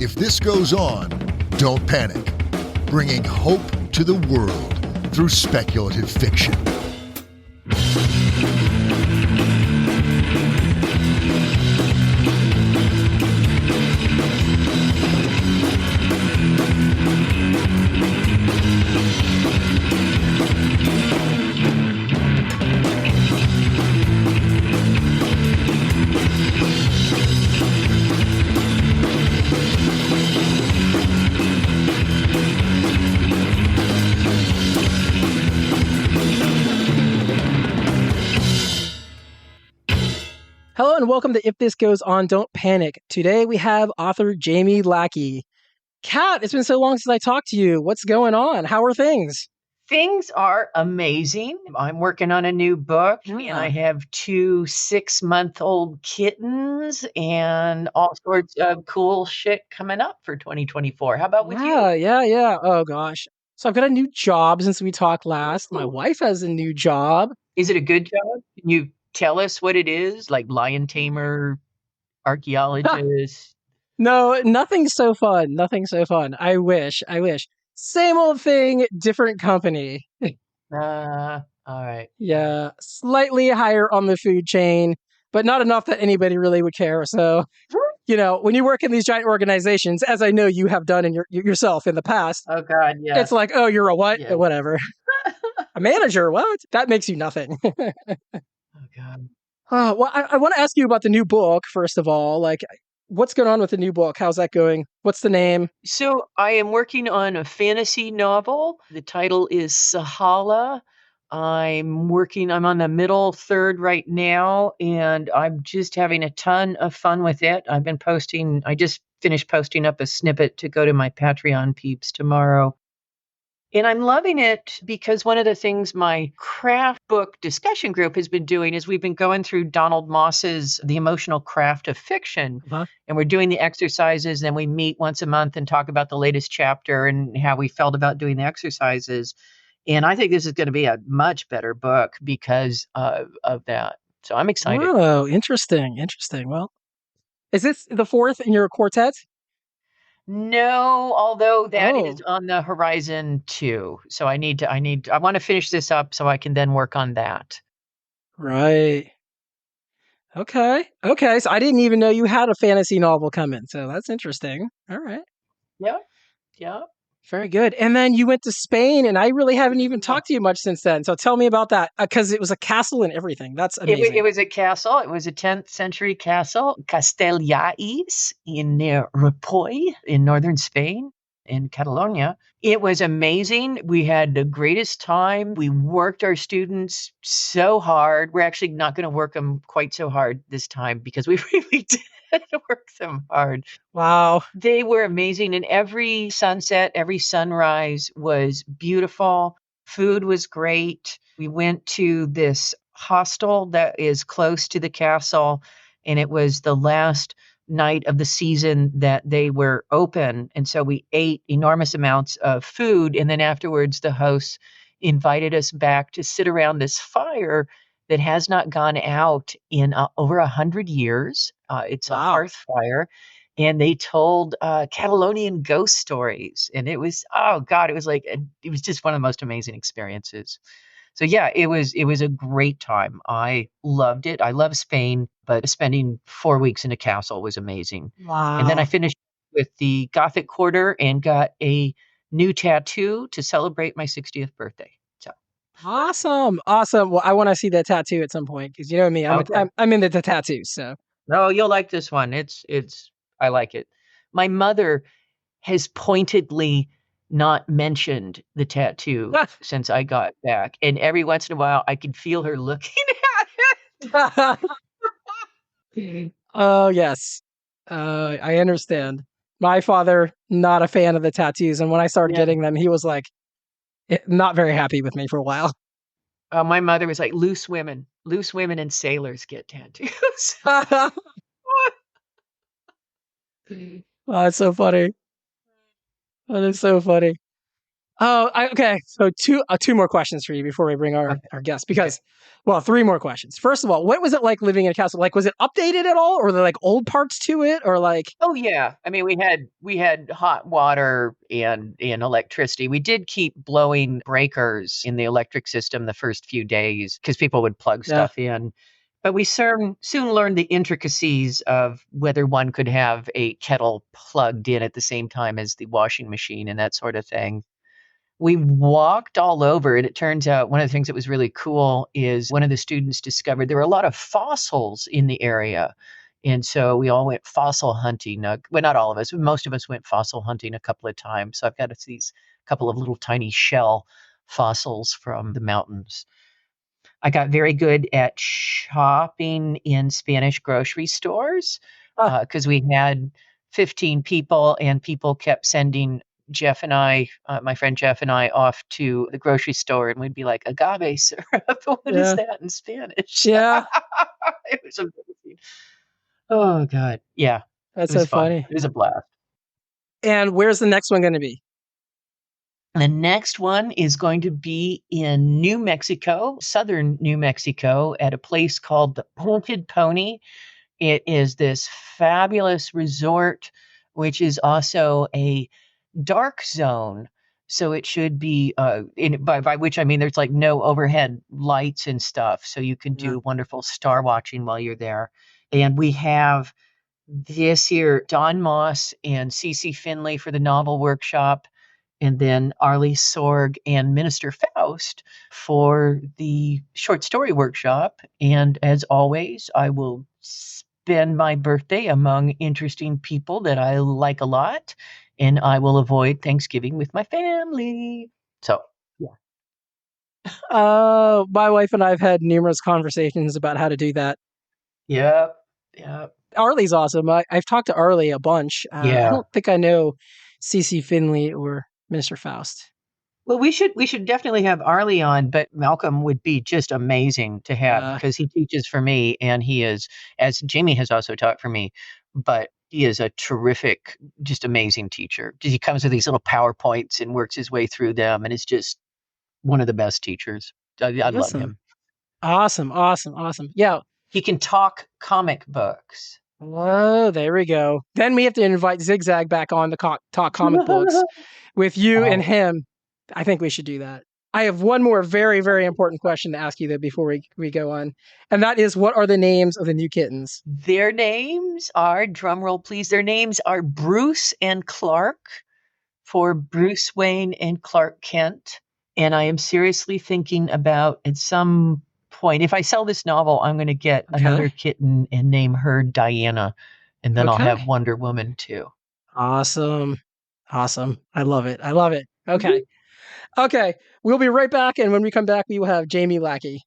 If this goes on, don't panic. Bringing hope to the world through speculative fiction. Hello and welcome to If This Goes On, Don't Panic. Today we have author Jamie Lackey. Cate, it's been so long since I talked to you. What's going on? How are things? Things are amazing. I'm working on a new book, and I have 2 6-month-old kittens and all sorts of cool shit coming up for 2024. How about with you? Yeah. Oh gosh. So I've got a new job since we talked last. My wife has a new job. Is it a good job? Can you tell us what it is? Like lion tamer, archaeologist? No, nothing so fun. Nothing so fun. I wish. Same old thing, different company. All right. Yeah, slightly higher on the food chain, but not enough that anybody really would care. So, when you work in these giant organizations, as I know you have done in yourself in the past, Oh God, yeah. it's like, oh, you're a what? Yeah. Whatever. A manager, what? That makes you nothing. Oh God. Well, I want to ask you about the new book, first of all. Like, what's going on with the new book? How's that going? What's the name? So I am working on a fantasy novel. The title is Sahala. I'm on the middle third right now, and I'm just having a ton of fun with it. I just finished posting up a snippet to go to my Patreon peeps tomorrow. And I'm loving it because one of the things my craft book discussion group has been doing is we've been going through Donald Moss's The Emotional Craft of Fiction. And we're doing the exercises. Then we meet once a month and talk about the latest chapter and how we felt about doing the exercises. And I think this is going to be a much better book because of that. So I'm excited. Oh, interesting. Well, is this the fourth in your quartet? No, although that is on the horizon too. So I want to finish this up so I can then work on that. Right. Okay. So I didn't even know you had a fantasy novel coming. So that's interesting. All right. Yeah. Very good. And then you went to Spain, and I really haven't even talked to you much since then. So tell me about that, because it was a castle and everything. That's amazing. It was a castle. It was a 10th century castle, Castellais near Ripoll in northern Spain, in Catalonia. It was amazing. We had the greatest time. We worked our students so hard. We're actually not going to work them quite so hard this time because we really did work them hard. Wow. They were amazing. And every sunset, every sunrise was beautiful. Food was great. We went to this hostel that is close to the castle, and it was the last night of the season that they were open. And so we ate enormous amounts of food. And then afterwards, the hosts invited us back to sit around this fire that has not gone out in over 100 years. It's a hearth fire. And they told Catalonian ghost stories. And it was, it was just one of the most amazing experiences. So yeah, it was a great time. I loved it. I love Spain, but spending 4 weeks in a castle was amazing. Wow. And then I finished with the Gothic Quarter and got a new tattoo to celebrate my 60th birthday. So awesome. Well, I want to see that tattoo at some point because you know me, I'm into the tattoos. So no, you'll like this one. I like it. My mother has pointedly not mentioned the tattoo since I got back. And every once in a while, I can feel her looking at it. Oh, yes. I understand. My father, not a fan of the tattoos. And when I started getting them, he was like, not very happy with me for a while. My mother was like, loose women and sailors get tattoos. Oh, it's so funny. That is so funny. Okay. So two more questions for you before we bring our guest. Because, well, three more questions. First of all, what was it like living in a castle? Like, was it updated at all, or were there like old parts to it, or like? Oh yeah, I mean we had hot water and electricity. We did keep blowing breakers in the electric system the first few days because people would plug Yeah. stuff in. But we soon learned the intricacies of whether one could have a kettle plugged in at the same time as the washing machine and that sort of thing. We walked all over, and it turns out one of the things that was really cool is one of the students discovered there were a lot of fossils in the area. And so we all went fossil hunting. Well, not all of us, most of us went fossil hunting a couple of times. So I've got these couple of little tiny shell fossils from the mountains. I got very good at shopping in Spanish grocery stores because we had 15 people, and people kept sending Jeff and I, my friend Jeff and I, off to the grocery store, and we'd be like, agave syrup. What is that in Spanish? Yeah. It was amazing. Oh, God. Yeah. That's It was so fun. funny. It was a blast. And where's the next one going to be? The next one is going to be in New Mexico, southern New Mexico, at a place called the Painted Pony. It is this fabulous resort, which is also a dark zone. So it should be, by which I mean there's like no overhead lights and stuff. So you can do wonderful star watching while you're there. And we have this year Don Moss and Cece Finley for the novel workshop, and then Arlie Sorg and Minister Faust for the short story workshop. And as always, I will spend my birthday among interesting people that I like a lot, and I will avoid Thanksgiving with my family. So, yeah. My wife and I have had numerous conversations about how to do that. Yep. Yep. Arlie's awesome. I've talked to Arlie a bunch. I Yeah. don't think I know CC Finley or Minister Faust. Well, we should definitely have Arlie on, but Malcolm would be just amazing to have because he teaches for me, and he is, as Jamie has also taught for me, but he is a terrific, just amazing teacher. He comes with these little PowerPoints and works his way through them, and is just one of the best teachers. I love him. Awesome. Yeah. He can talk comic books. Oh, there we go. Then we have to invite Zigzag back on the talk comic books with you and him. I think we should do that. I have one more very, very important question to ask you, though, before we go on. And that is, what are the names of the new kittens? Their names are, drumroll please, their names are Bruce and Clark, for Bruce Wayne and Clark Kent. And I am seriously thinking about, at some point, if I sell this novel, I'm going to get another kitten and name her Diana. And then I'll have Wonder Woman too. Awesome. I love it. Okay. Okay. We'll be right back. And when we come back, we will have Jamie Lackey.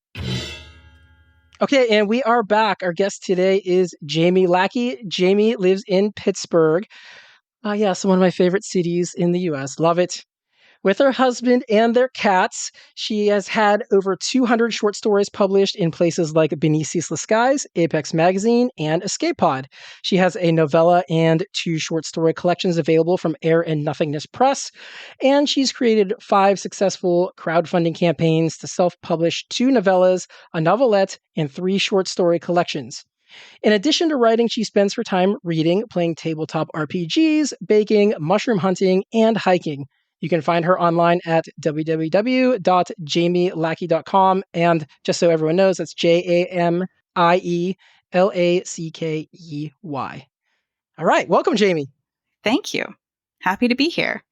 Okay. And we are back. Our guest today is Jamie Lackey. Jamie lives in Pittsburgh. Yes, one of my favorite cities in the U.S. Love it. With her husband and their cats, she has had over 200 short stories published in places like Beneath Ceaseless Skies, Apex Magazine, and Escape Pod. She has a novella and 2 short story collections available from Air and Nothingness Press, and she's created 5 successful crowdfunding campaigns to self-publish 2 novellas, a novelette, and 3 short story collections. In addition to writing, she spends her time reading, playing tabletop RPGs, baking, mushroom hunting, and hiking. You can find her online at www.jamielackey.com. And just so everyone knows, that's JamieLackey. All right. Welcome, Jamie. Thank you. Happy to be here.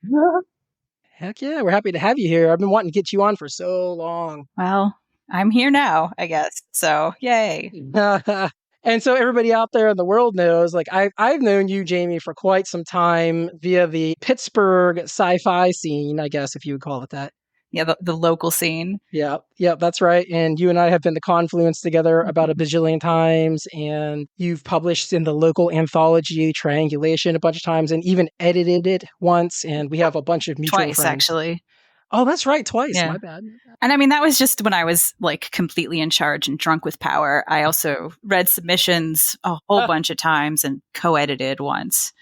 Heck yeah. We're happy to have you here. I've been wanting to get you on for so long. Well, I'm here now, I guess. So, yay. And so everybody out there in the world knows, like, I've known you, Jamie, for quite some time via the Pittsburgh sci-fi scene, I guess, if you would call it that. Yeah, the local scene. Yeah, that's right. And you and I have been the Confluence together about a bajillion times, and you've published in the local anthology Triangulation a bunch of times, and even edited it once, and we have a bunch of mutual friends. Twice, actually. Oh, that's right. Twice. Yeah. My bad. And I mean, that was just when I was like completely in charge and drunk with power. I also read submissions a whole bunch of times and co-edited once.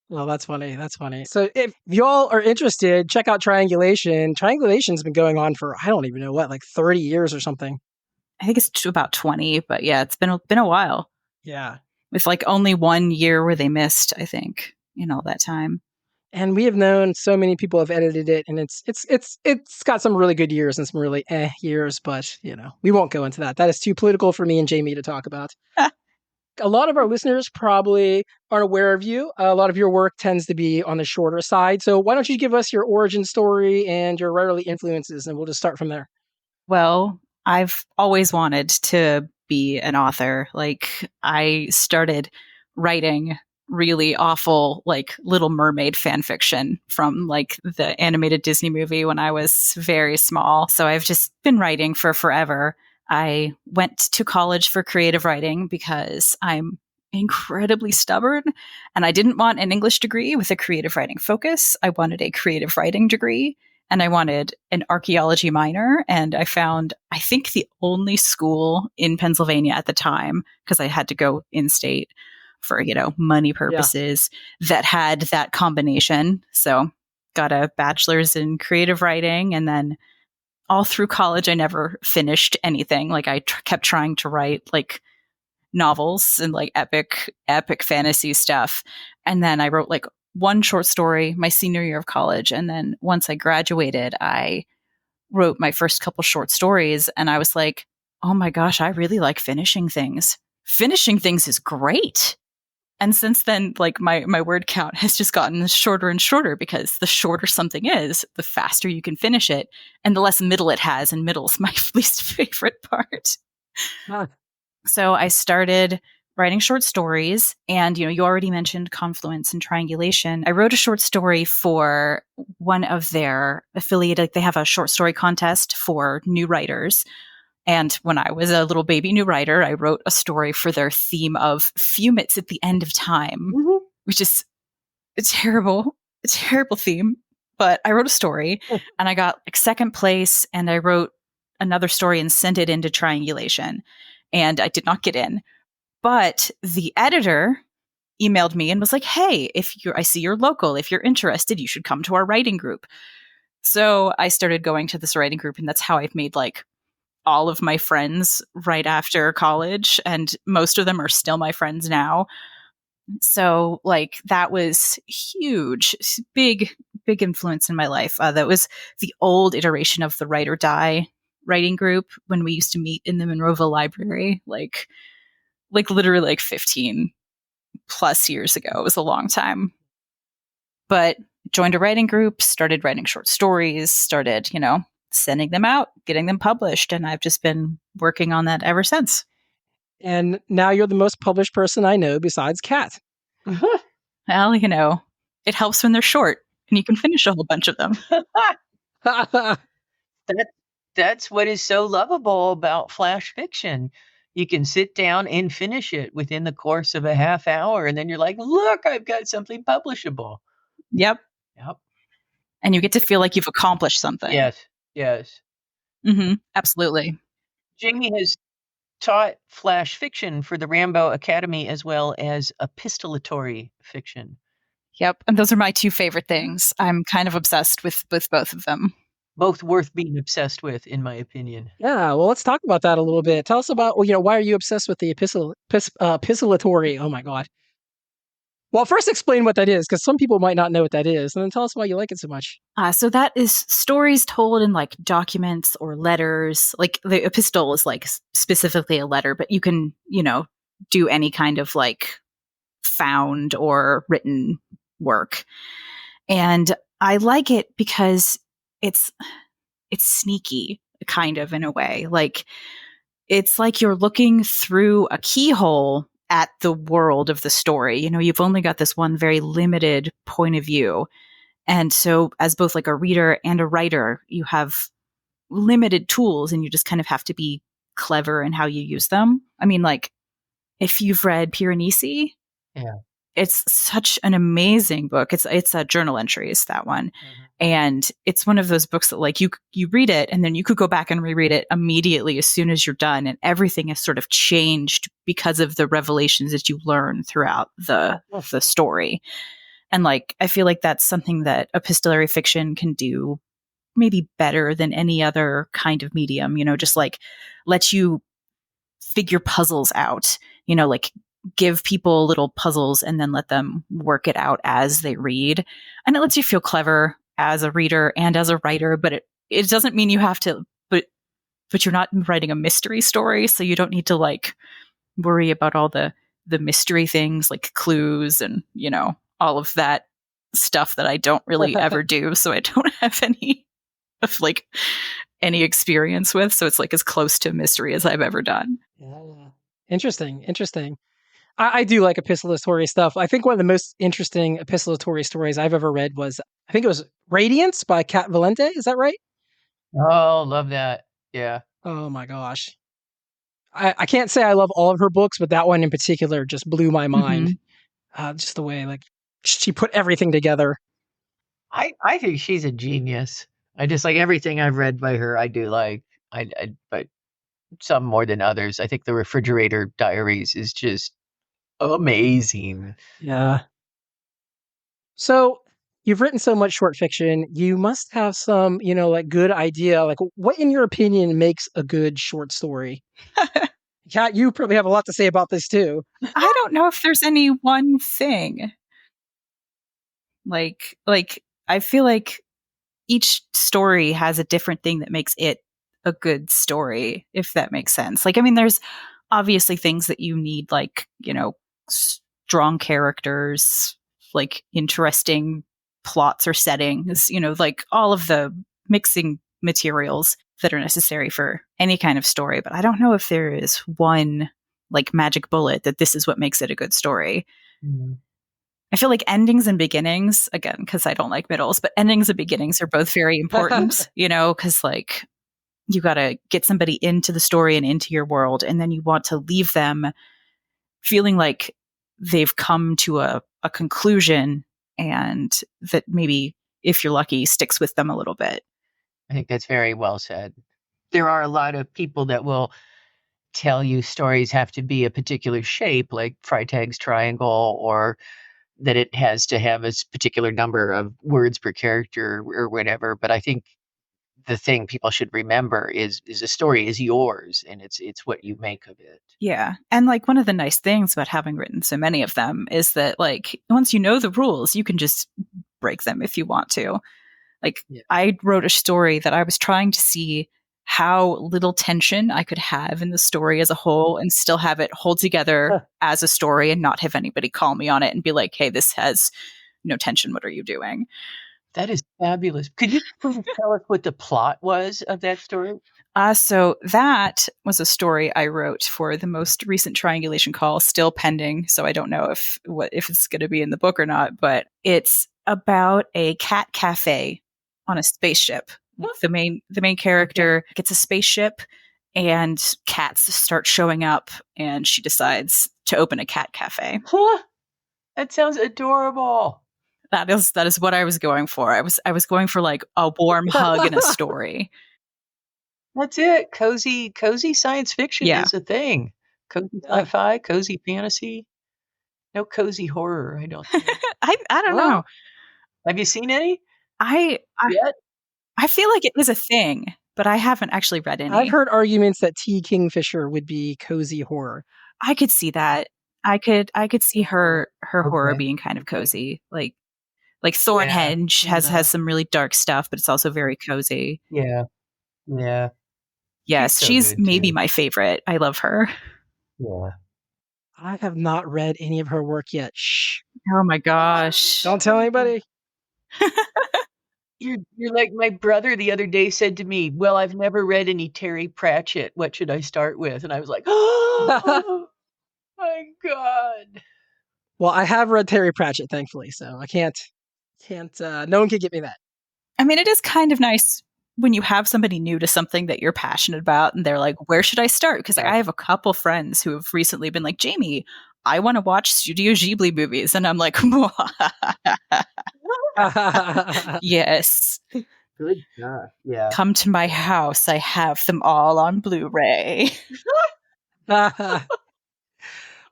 Well, that's funny. That's funny. So if y'all are interested, check out Triangulation. Triangulation's been going on for, I don't even know what, like 30 years or something. I think it's about 20, but yeah, it's been a while. Yeah. With like only 1 year where they missed, I think, in all that time. And we have known so many people have edited it, and it's got some really good years and some really years, but we won't go into that. That is too political for me and Jamie to talk about. A lot of our listeners probably aren't aware of you. A lot of your work tends to be on the shorter side. So why don't you give us your origin story and your writerly influences, and we'll just start from there. Well, I've always wanted to be an author. Like, I started writing really awful, like, Little Mermaid fan fiction from like the animated Disney movie when I was very small. So I've just been writing for forever. I went to college for creative writing because I'm incredibly stubborn and I didn't want an English degree with a creative writing focus. I wanted a creative writing degree and I wanted an archaeology minor. And I found, I think, the only school in Pennsylvania at the time, because I had to go in state for, money purposes, that had that combination. So got a bachelor's in creative writing, and then all through college, I never finished anything. Like, I kept trying to write like novels and like epic fantasy stuff. And then I wrote like one short story my senior year of college. And then once I graduated, I wrote my first couple short stories. And I was like, oh my gosh, I really like finishing things. Finishing things is great. And since then, like my word count has just gotten shorter and shorter, because the shorter something is, the faster you can finish it, and the less middle it has. And middle's my least favorite part. Ah. So I started writing short stories, and you already mentioned Confluence and Triangulation. I wrote a short story for one of their affiliated, like they have a short story contest for new writers. And when I was a little baby new writer, I wrote a story for their theme of Fumits at the End of Time, which is a terrible theme. But I wrote a story and I got like second place, and I wrote another story and sent it into Triangulation. And I did not get in. But the editor emailed me and was like, hey, I see you're local. If you're interested, you should come to our writing group. So I started going to this writing group, and that's how I've made like all of my friends right after college. And most of them are still my friends now. So like that was huge, big influence in my life. That was the old iteration of the Write or Die writing group when we used to meet in the Monroeville Library, like literally like 15 plus years ago. It was a long time. But joined a writing group, started writing short stories, started, sending them out, getting them published. And I've just been working on that ever since. And now you're the most published person I know besides Cate. Well, it helps when they're short and you can finish a whole bunch of them. That's what is so lovable about flash fiction. You can sit down and finish it within the course of a half hour, and then you're like, look, I've got something publishable. Yep. And you get to feel like you've accomplished something. Yes. Mm-hmm. Absolutely. Jamie has taught flash fiction for the Rambo Academy as well as epistolatory fiction. Yep. And those are my two favorite things. I'm kind of obsessed with both of them. Both worth being obsessed with, in my opinion. Yeah, well, let's talk about that a little bit. Tell us about, why are you obsessed with the epistolatory? Oh my God. Well, first explain what that is, because some people might not know what that is, and then tell us why you like it so much. So that is stories told in like documents or letters. Like the epistle is like specifically a letter, but you can, do any kind of like found or written work. And I like it because it's sneaky, kind of, in a way. Like it's like you're looking through a keyhole at the world of the story. You've only got this one very limited point of view. And so as both like a reader and a writer, you have limited tools and you just kind of have to be clever in how you use them. I mean, like if you've read Piranesi, it's such an amazing book. It's a journal entries, that one. Mm-hmm. And it's one of those books that like you read it and then you could go back and reread it immediately as soon as you're done. And everything has sort of changed because of the revelations that you learn throughout the story. And like, I feel like that's something that epistolary fiction can do maybe better than any other kind of medium, just like let you figure puzzles out, like give people little puzzles and then let them work it out as they read. And it lets you feel clever as a reader and as a writer, but it doesn't mean you have to, but you're not writing a mystery story. So you don't need to like worry about all the mystery things like clues and, all of that stuff that I don't really ever do. So I don't have any of like any experience with. So it's like as close to mystery as I've ever done. Yeah. Interesting. I do like epistolatory stuff. I think one of the most interesting epistolatory stories I've ever read was, I think it was Radiance by Cate Valente. Is that right? Oh, love that. Yeah. Oh my gosh. I can't say I love all of her books, but that one in particular just blew my mind. Just the way like she put everything together. I think she's a genius. I just like everything I've read by her. I do like, but some more than others. I think the Refrigerator Diaries is just amazing. Yeah. So you've written so much short fiction. You must have some, like good idea. Like, what, in your opinion, makes a good short story? Kat, you probably have a lot to say about this too. I don't know if there's any one thing. Like I feel like each story has a different thing that makes it a good story, if that makes sense. Like, I mean, there's obviously things that you need, like, strong characters, like interesting plots or settings, like all of the mixing materials that are necessary for any kind of story. But I don't know if there is one like magic bullet that this is what makes it a good story. Mm. I feel like endings and beginnings, again, because I don't like middles, but endings and beginnings are both very important, because like you got to get somebody into the story and into your world, and then you want to leave them feeling like they've come to a conclusion, and that maybe, if you're lucky, sticks with them a little bit. I think that's very well said. There are a lot of people that will tell you stories have to be a particular shape, like Freytag's triangle, or that it has to have a particular number of words per character or whatever. But I think the thing people should remember is a story is yours, and it's what you make of it. Yeah. And like one of the nice things about having written so many of them is that like once you know the rules, you can just break them if you want to. Like I wrote a story that I was trying to see how little tension I could have in the story as a whole and still have it hold together as a story and not have anybody call me on it and be like, hey, this has no tension. What are you doing? That is fabulous. Could you tell us what the plot was of that story? So that was a story I wrote for the most recent triangulation call, still pending. So I don't know if it's going to be in the book or not, but it's about a cat cafe on a spaceship. The main character gets a spaceship and cats start showing up, and she decides to open a cat cafe. Huh? That sounds adorable. That is what I was going for. I was going for like a warm hug and a story. That's it. Cozy science fiction is a thing. Cozy sci-fi, cozy fantasy. No cozy horror, I don't think. I don't know. Have you seen any? Yet? I feel like it is a thing, but I haven't actually read any. I've heard arguments that T. Kingfisher would be cozy horror. I could see that. I could see her horror being kind of cozy. Like Thornhenge has some really dark stuff, but it's also very cozy. Yeah. Yeah. Yes, she's maybe my favorite. I love her. Yeah. I have not read any of her work yet. Shh. Oh my gosh. Don't tell anybody. You're like my brother the other day said to me, well, I've never read any Terry Pratchett. What should I start with? And I was like, oh my God. Well, I have read Terry Pratchett, thankfully, so I can't, no one can get me that. I mean, it is kind of nice when you have somebody new to something that you're passionate about and they're like, where should I start? Because I have a couple friends who have recently been like, Jamie, I want to watch Sudio Ghibli movies. And I'm like, yes. Good stuff. Yeah. Come to my house. I have them all on Blu-ray. Well,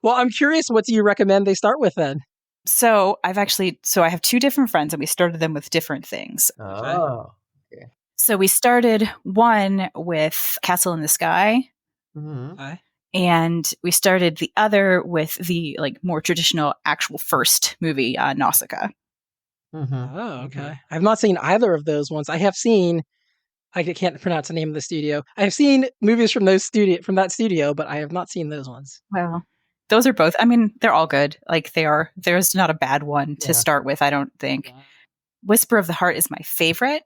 I'm curious, what do you recommend they start with then? So I have two different friends and we started them with different things. Oh. So we started one with Castle in the Sky. Mm-hmm. Okay. And we started the other with the like more traditional actual first movie, Nausicaa. Mm-hmm. Oh, okay. I've not seen either of those ones. I have seen. I can't pronounce the name of the studio. I have seen movies from that studio, but I have not seen those ones. Well, those are both. I mean, they're all good. Like they are. There's not a bad one to start with. I don't think. Whisper of the Heart is my favorite,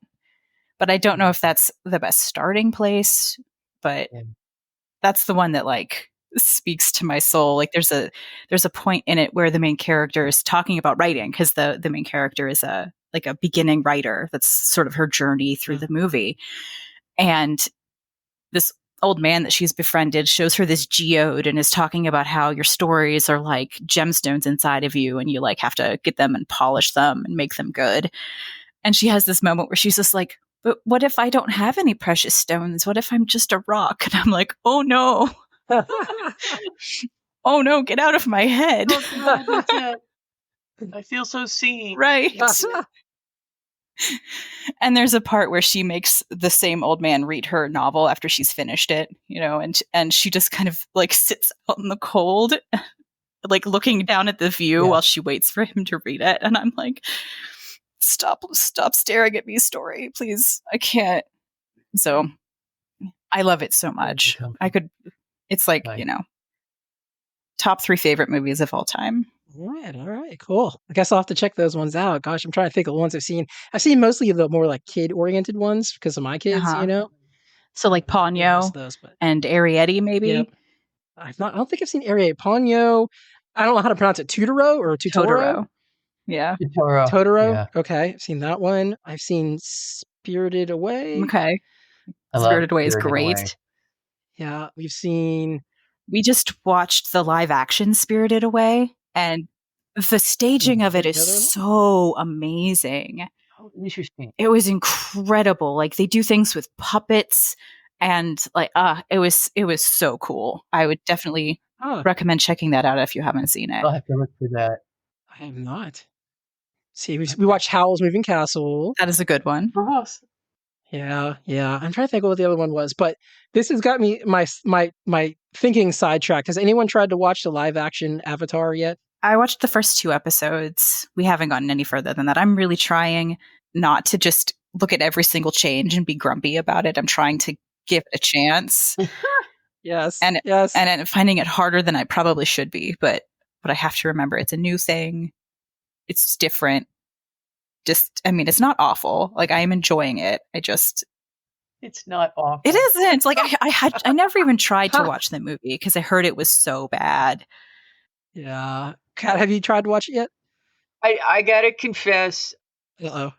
but I don't know if that's the best starting place. But that's the one that like speaks to my soul. Like there's a point in it where the main character is talking about writing because the main character is a beginning writer. That's sort of her journey through the movie. And this old man that she's befriended shows her this geode and is talking about how your stories are like gemstones inside of you and you like have to get them and polish them and make them good. And she has this moment where she's just like, but what if I don't have any precious stones? What if I'm just a rock? And I'm like, oh no. Oh no, get out of my head. I feel so seen. Right. And there's a part where she makes the same old man read her novel after she's finished it, and she just kind of like sits out in the cold, like looking down at the view while she waits for him to read it. And I'm like, stop staring at me, story, please. I can't. So I love it so much. It's like, top 3 favorite movies of all time. All right, cool. I guess I'll have to check those ones out. Gosh, I'm trying to think of the ones I've seen. I've seen mostly the more like kid-oriented ones because of my kids, So like Ponyo and Arrietty, maybe. Yep. I don't think I've seen Arrietty. Ponyo. I don't know how to pronounce it. Totoro or Totoro? Yeah. Totoro. Yeah. Okay, I've seen that one. I've seen Spirited Away. Okay. Spirited Away is great. Away. Yeah, we've seen. We just watched the live action Spirited Away, and the staging of it is so amazing. Oh, interesting. It was incredible. Like they do things with puppets, and like it was so cool. I would definitely recommend checking that out if you haven't seen it. I'll have to look for that. I have not. See, we watched Howl's Moving Castle. That is a good one. Yeah. I'm trying to think of what the other one was, but this has got me my thinking sidetracked. Has anyone tried to watch the live action Avatar yet? I watched the first 2 episodes. We haven't gotten any further than that. I'm really trying not to just look at every single change and be grumpy about it. I'm trying to give it a chance. Yes. And finding it harder than I probably should be, but I have to remember it's a new thing. It's different. It's not awful. Like I am enjoying it. It's not awful. It isn't. Like I never even tried to watch the movie because I heard it was so bad. Yeah. Kat, have you tried to watch it yet? I gotta confess. Uh-oh.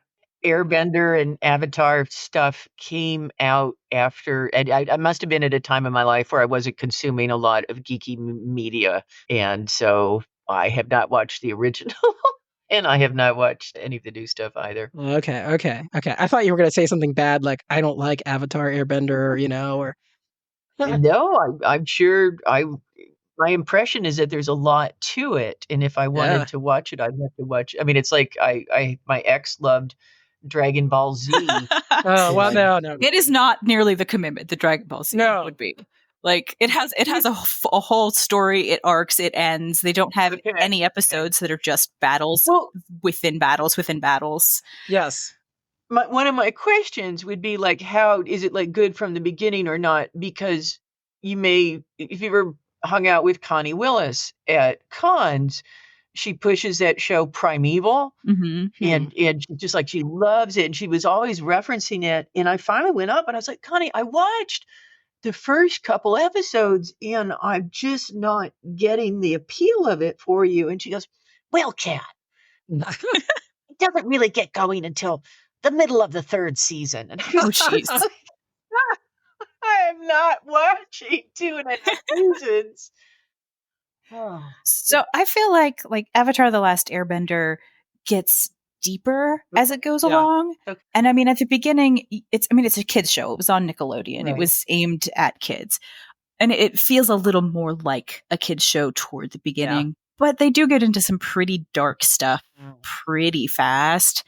Airbender and Avatar stuff came out after, and I must have been at a time in my life where I wasn't consuming a lot of geeky media, and so I have not watched the original. And I have not watched any of the new stuff either. Okay. I thought you were going to say something bad, like I don't like Avatar Airbender, or. No, I'm sure. My impression is that there's a lot to it, and if I wanted to watch it, I'd have to watch. I mean, it's like my ex loved Dragon Ball Z. Oh well, no. It is not nearly the commitment that Dragon Ball Z would be. Like it has a whole story. It arcs. It ends. They don't have any episodes that are just battles within battles within battles. Yes. One of my questions would be like, how is it like good from the beginning or not? Because you may, if you ever hung out with Connie Willis at cons, she pushes that show Primeval, and just like she loves it, and she was always referencing it. And I finally went up and I was like, Connie, I watched the first couple episodes and I'm just not getting the appeal of it for you. And she goes, well, Kat, it doesn't really get going until the middle of the 3rd season. And jeez. I am not watching 2.5 seasons. So I feel like Avatar: The Last Airbender gets deeper as it goes along. Okay. And I mean, at the beginning, it's a kid's show. It was on Nickelodeon. Right. It was aimed at kids. And it feels a little more like a kid's show toward the beginning. Yeah. but they do get into some pretty dark stuff pretty fast.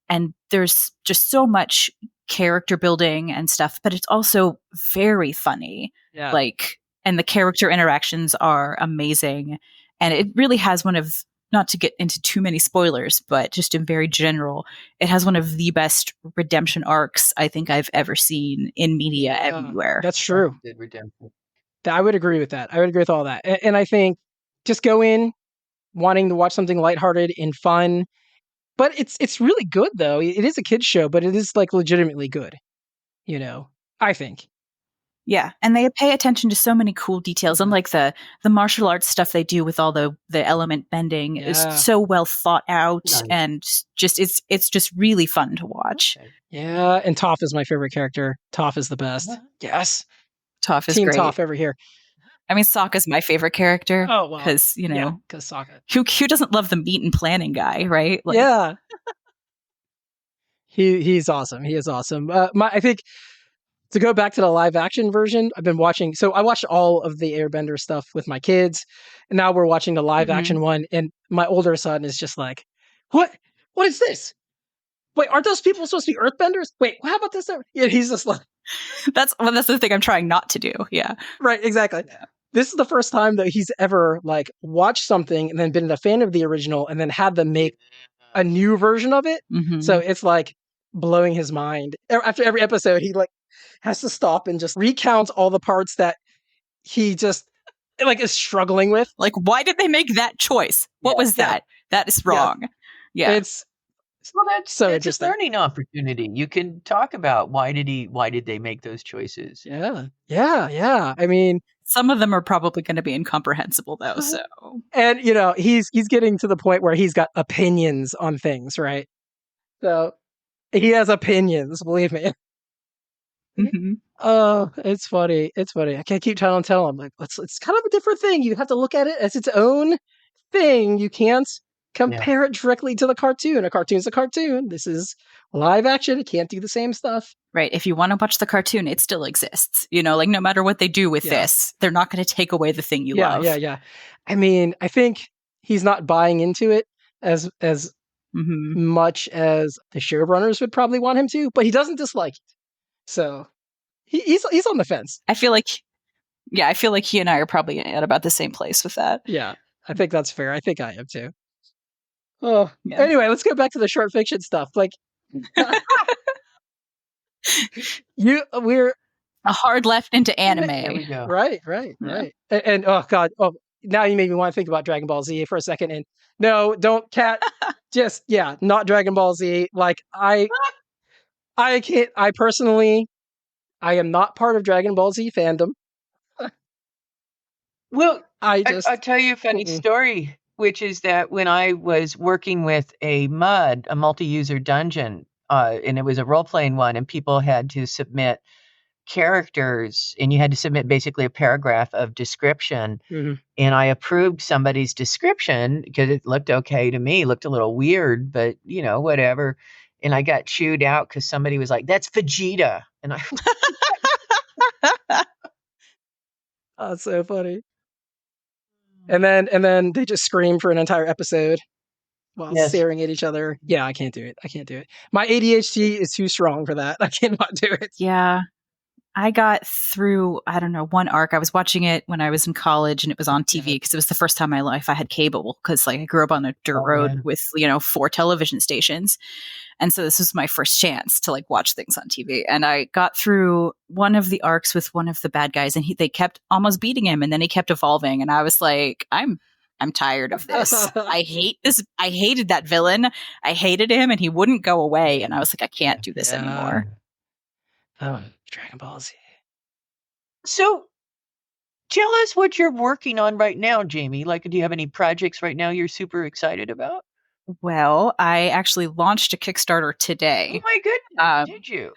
And there's just so much character building and stuff, but it's also very funny. Yeah. Like, and the character interactions are amazing. And it really has one of, not to get into too many spoilers, but just in very general, it has one of the best redemption arcs I think I've ever seen in media everywhere. That's true. Good redemption. I would agree with that. I would agree with all that. And I think just go in wanting to watch something lighthearted and fun. But it's really good though. It is a kids show, but it is like legitimately good. You know, I think. Yeah, and they pay attention to so many cool details. And like the martial arts stuff they do with all the element bending is so well thought out, and just it's just really fun to watch. Okay. Yeah, and Toph is my favorite character. Toph is the best. Yes, Toph is Team great. Toph over here. I mean, Sokka's my favorite character. Oh, well. Because, you know, because Sokka. Who doesn't love the meat and planning guy, right? Like, yeah. He's awesome. He is awesome. I think to go back to the live action version, I've been watching. So I watched all of the Airbender stuff with my kids, and now we're watching the live action one. And my older son is just like, "What? What is this? Wait, aren't those people supposed to be Earthbenders? Wait, how about this?" Yeah, he's just like, that's the thing I'm trying not to do. Yeah, right, exactly. Yeah. This is the first time that he's ever like watched something and then been a fan of the original and then had them make a new version of it. So it's like blowing his mind. After every episode, he like has to stop and just recount all the parts that he just like is struggling with. Like, why did they make that choice? What was that? That is wrong. Yeah. It's well, that's so it's interesting. a learning opportunity. You can talk about why did they make those choices? Yeah. I mean, some of them are probably going to be incomprehensible though. So, and you know, he's getting to the point where he's got opinions on things, right? So he has opinions, believe me. Oh, it's funny. It's funny. I can't keep trying to tell him like it's kind of a different thing. You have to look at it as its own thing. You can't compare it directly to the cartoon. A cartoon's a cartoon. This is live action. It can't do the same stuff. Right. If you want to watch the cartoon, it still exists. You know, like no matter what they do with this, they're not going to take away the thing you love. Yeah. I mean, I think he's not buying into it as much as the showrunners would probably want him to, but he doesn't dislike it. So he's on the fence. I feel like he and I are probably at about the same place with that. Yeah, I think that's fair. I think I am too. Oh, anyway, let's go back to the short fiction stuff. Like, we're a hard left into anime. There we go. Right. And oh god, now you made me want to think about Dragon Ball Z for a second. And no, don't Cat. Just not Dragon Ball Z. Like I can't. I personally, I am not part of Dragon Ball Z fandom. Well, I'll tell you a funny story, which is that when I was working with a multi-user dungeon, and it was a role-playing one, and people had to submit characters, and you had to submit basically a paragraph of description, and I approved somebody's description because it looked okay to me. It looked a little weird, but, you know, whatever. And I got chewed out because somebody was like, "That's Vegeta." And I... That's so funny. And then they just scream for an entire episode while staring at each other. Yeah, I can't do it. My ADHD is too strong for that. I cannot do it. Yeah. I got through, I don't know, one arc. I was watching it when I was in college and it was on TV because it was the first time in my life I had cable because like I grew up on a dirt road with, 4 television stations. And so this was my first chance to like watch things on TV. And I got through one of the arcs with one of the bad guys and they kept almost beating him and then he kept evolving. And I was like, I'm tired of this. I hate this. I hated that villain. I hated him and he wouldn't go away. And I was like, I can't do this anymore. Oh, Dragon Ball Z. So tell us what you're working on right now, Jamie. Like, do you have any projects right now you're super excited about? Well, I actually launched a Kickstarter today. Oh my goodness, did you?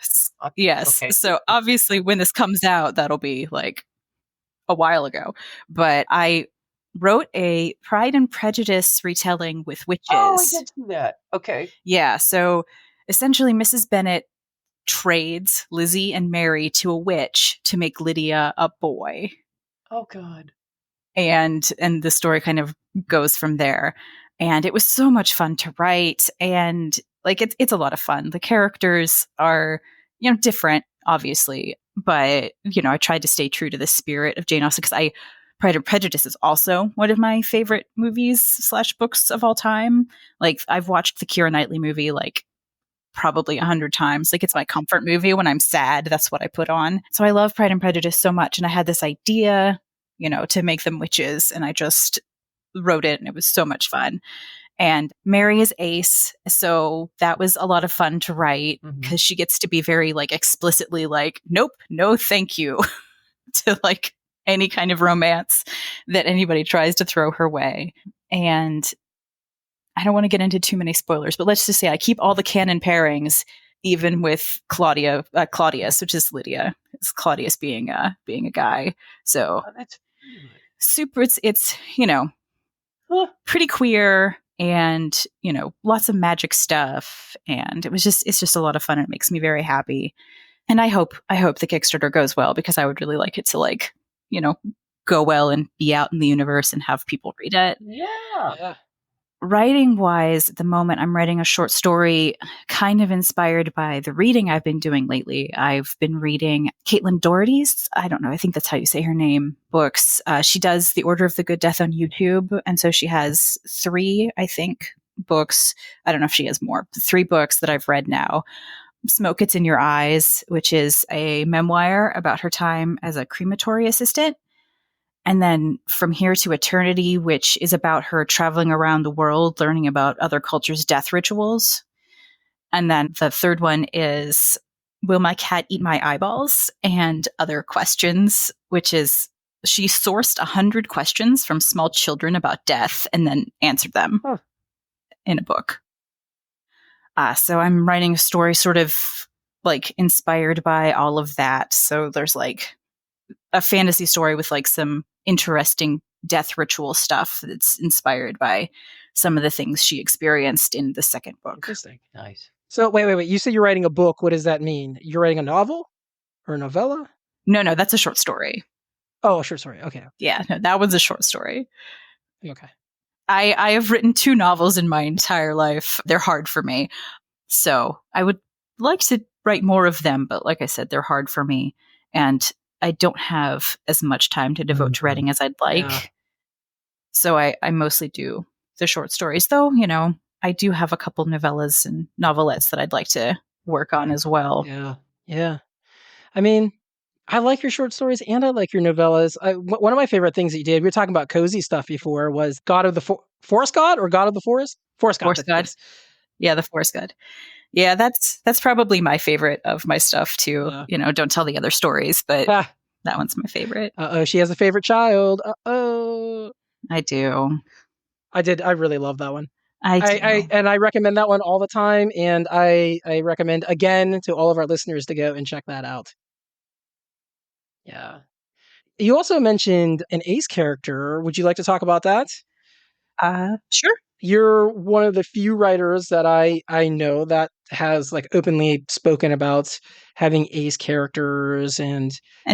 Yes. Okay. So obviously when this comes out, that'll be like a while ago. But I wrote a Pride and Prejudice retelling with witches. Oh, I did see that. Okay. Yeah. So essentially Mrs. Bennet trades Lizzie and Mary to a witch to make Lydia a boy. Oh God. And the story kind of goes from there. And it was so much fun to write. And like, it's a lot of fun. The characters are, different, obviously, but, I tried to stay true to the spirit of Jane Austen because Pride and Prejudice is also one of my favorite movies / books of all time. Like, I've watched the Keira Knightley movie like probably 100 times. Like, it's my comfort movie when I'm sad. That's what I put on. So I love Pride and Prejudice so much. And I had this idea, to make them witches. And I just wrote it and it was so much fun. And Mary is ace. So that was a lot of fun to write because she gets to be very like explicitly like, nope, no, thank you to like any kind of romance that anybody tries to throw her way. And I don't want to get into too many spoilers, but let's just say I keep all the canon pairings, even with Claudius, which is Lydia. It's Claudius being a guy. So that's super. It's pretty queer and lots of magic stuff. And it's just a lot of fun. It makes me very happy. And I hope the Kickstarter goes well because I would really like it to like go well and be out in the universe and have people read it. Yeah. Writing wise, at the moment, I'm writing a short story kind of inspired by the reading I've been doing lately. I've been reading Caitlin Doherty's, I don't know, I think that's how you say her name, books. She does The Order of the Good Death on YouTube. And so she has 3, I think, books. I don't know if she has more. 3 books that I've read now. Smoke It's in Your Eyes, which is a memoir about her time as a crematory assistant. And then From Here to Eternity, which is about her traveling around the world, learning about other cultures' death rituals. And then the third one is Will My Cat Eat My Eyeballs? And Other Questions, which is she sourced 100 questions from small children about death and then answered them in a book. So I'm writing a story sort of like inspired by all of that. So there's like a fantasy story with like some interesting death ritual stuff that's inspired by some of the things she experienced in the second book. Interesting. Nice. So wait. You say you're writing a book. What does that mean? You're writing a novel or a novella? No, that's a short story. Oh, sure. Sorry. Okay. Yeah, no, that one's a short story. Okay. I have written 2 novels in my entire life. They're hard for me. So I would like to write more of them, but like I said, they're hard for me. And I don't have as much time to devote to writing as I'd like. Yeah. So I mostly do the short stories, though, I do have a couple novellas and novelettes that I'd like to work on as well. Yeah. I mean, I like your short stories and I like your novellas. One of my favorite things that you did, we were talking about cozy stuff before, was God of the Forest God or God of the Forest? Forest God. Forest God. Yeah, the Forest God. Yeah, that's probably my favorite of my stuff too. Don't tell the other stories, but that one's my favorite. She has a favorite child. I do. I really love that one. I and I recommend that one all the time. And I recommend again to all of our listeners to go and check that out. Yeah. You also mentioned an ace character. Would you like to talk about that? Sure. You're one of the few writers that I know that has like openly spoken about having ace characters and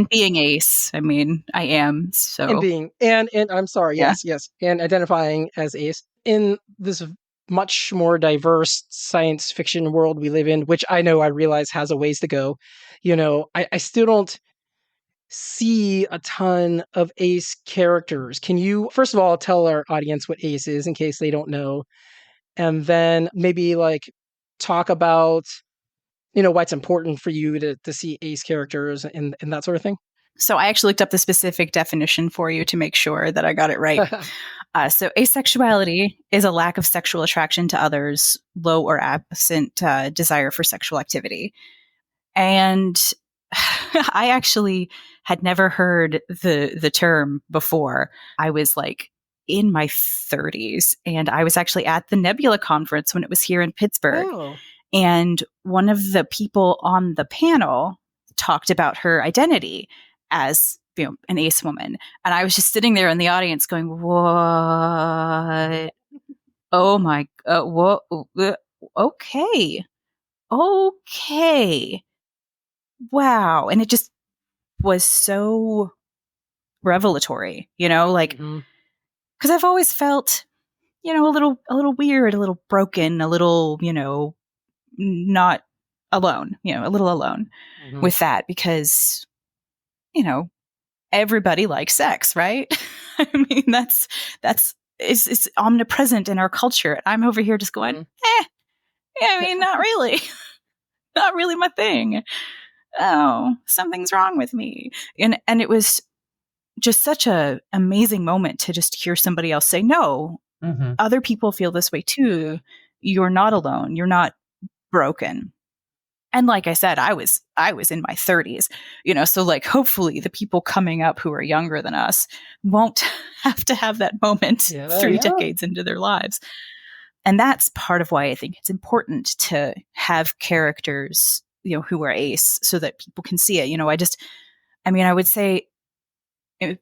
being ace. I mean, I am so and being and I'm sorry, yeah. yes, and identifying as ace in this much more diverse science fiction world we live in, which I realize has a ways to go. I still don't see a ton of ace characters. Can you first of all tell our audience what ace is in case they don't know, and then maybe like talk about why it's important for you to see ace characters and that sort of thing? So I actually looked up the specific definition for you to make sure that I got it right. So asexuality is a lack of sexual attraction to others, low or absent desire for sexual activity. And I actually had never heard the term before. I was like in my 30s, and I was actually at the Nebula conference when it was here in Pittsburgh. Oh. And one of the people on the panel talked about her identity as an ace woman. And I was just sitting there in the audience going, what? Oh my, what? Okay. Wow. And it just was so revelatory, like because I've always felt, a little weird, a little broken, a little, not alone, a little alone with that, because, everybody likes sex, right? I mean, it's omnipresent in our culture. I'm over here just going, not really, not really my thing. Oh, something's wrong with me. And it was just such a amazing moment to just hear somebody else say, no, other people feel this way too. You're not alone. You're not broken. And like I said, I was in my 30s, so like hopefully the people coming up who are younger than us won't have to have that moment 3 decades into their lives. And that's part of why I think it's important to have characters, who are ace, so that people can see it. I would say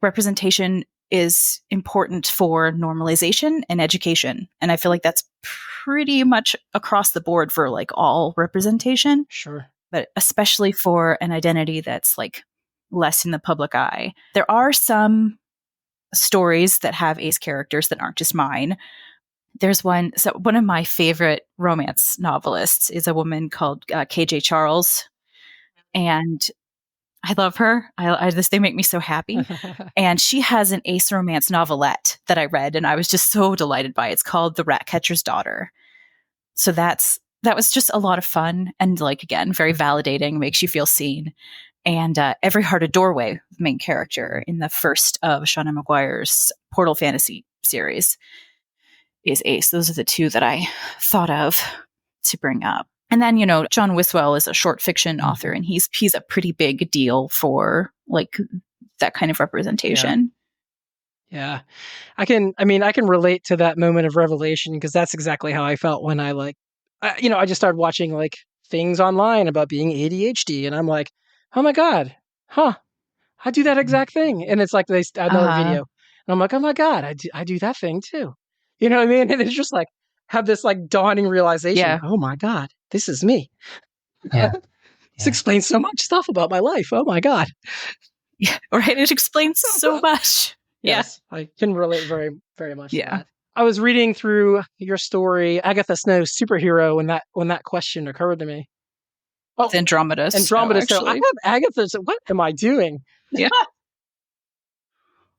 representation is important for normalization and education. And I feel like that's pretty much across the board for like all representation. Sure. But especially for an identity that's like less in the public eye. There are some stories that have ace characters that aren't just mine. There's one of my favorite romance novelists is a woman called KJ Charles. And I love her. They make me so happy. And she has an ace romance novelette that I read, and I was just so delighted by it. It's called The Ratcatcher's Daughter. So that was just a lot of fun, and like, again, very validating, makes you feel seen. And Every Heart a Doorway, main character in the first of Shauna Maguire's Portal Fantasy series, is ace. Those are the two that I thought of to bring up. And then, John Wiswell is a short fiction author, and he's a pretty big deal for like that kind of representation. Yeah. I can relate to that moment of revelation, because that's exactly how I felt when I just started watching like things online about being ADHD, and I'm like, oh my God, I do that exact thing. And it's like another video, and I'm like, oh my God, I do that thing too. You know what I mean? And it's just like, have this like dawning realization. Oh my God, this is me. Yeah. This explains so much stuff about my life. Oh my God. Yeah. Right. It explains so much. Yes. Yeah. I can relate very, very much to that. I was reading through your story, Agatha Snow's superhero, when that question occurred to me. Oh, Andromeda Snow, Snow. I have Agatha. What am I doing? Yeah.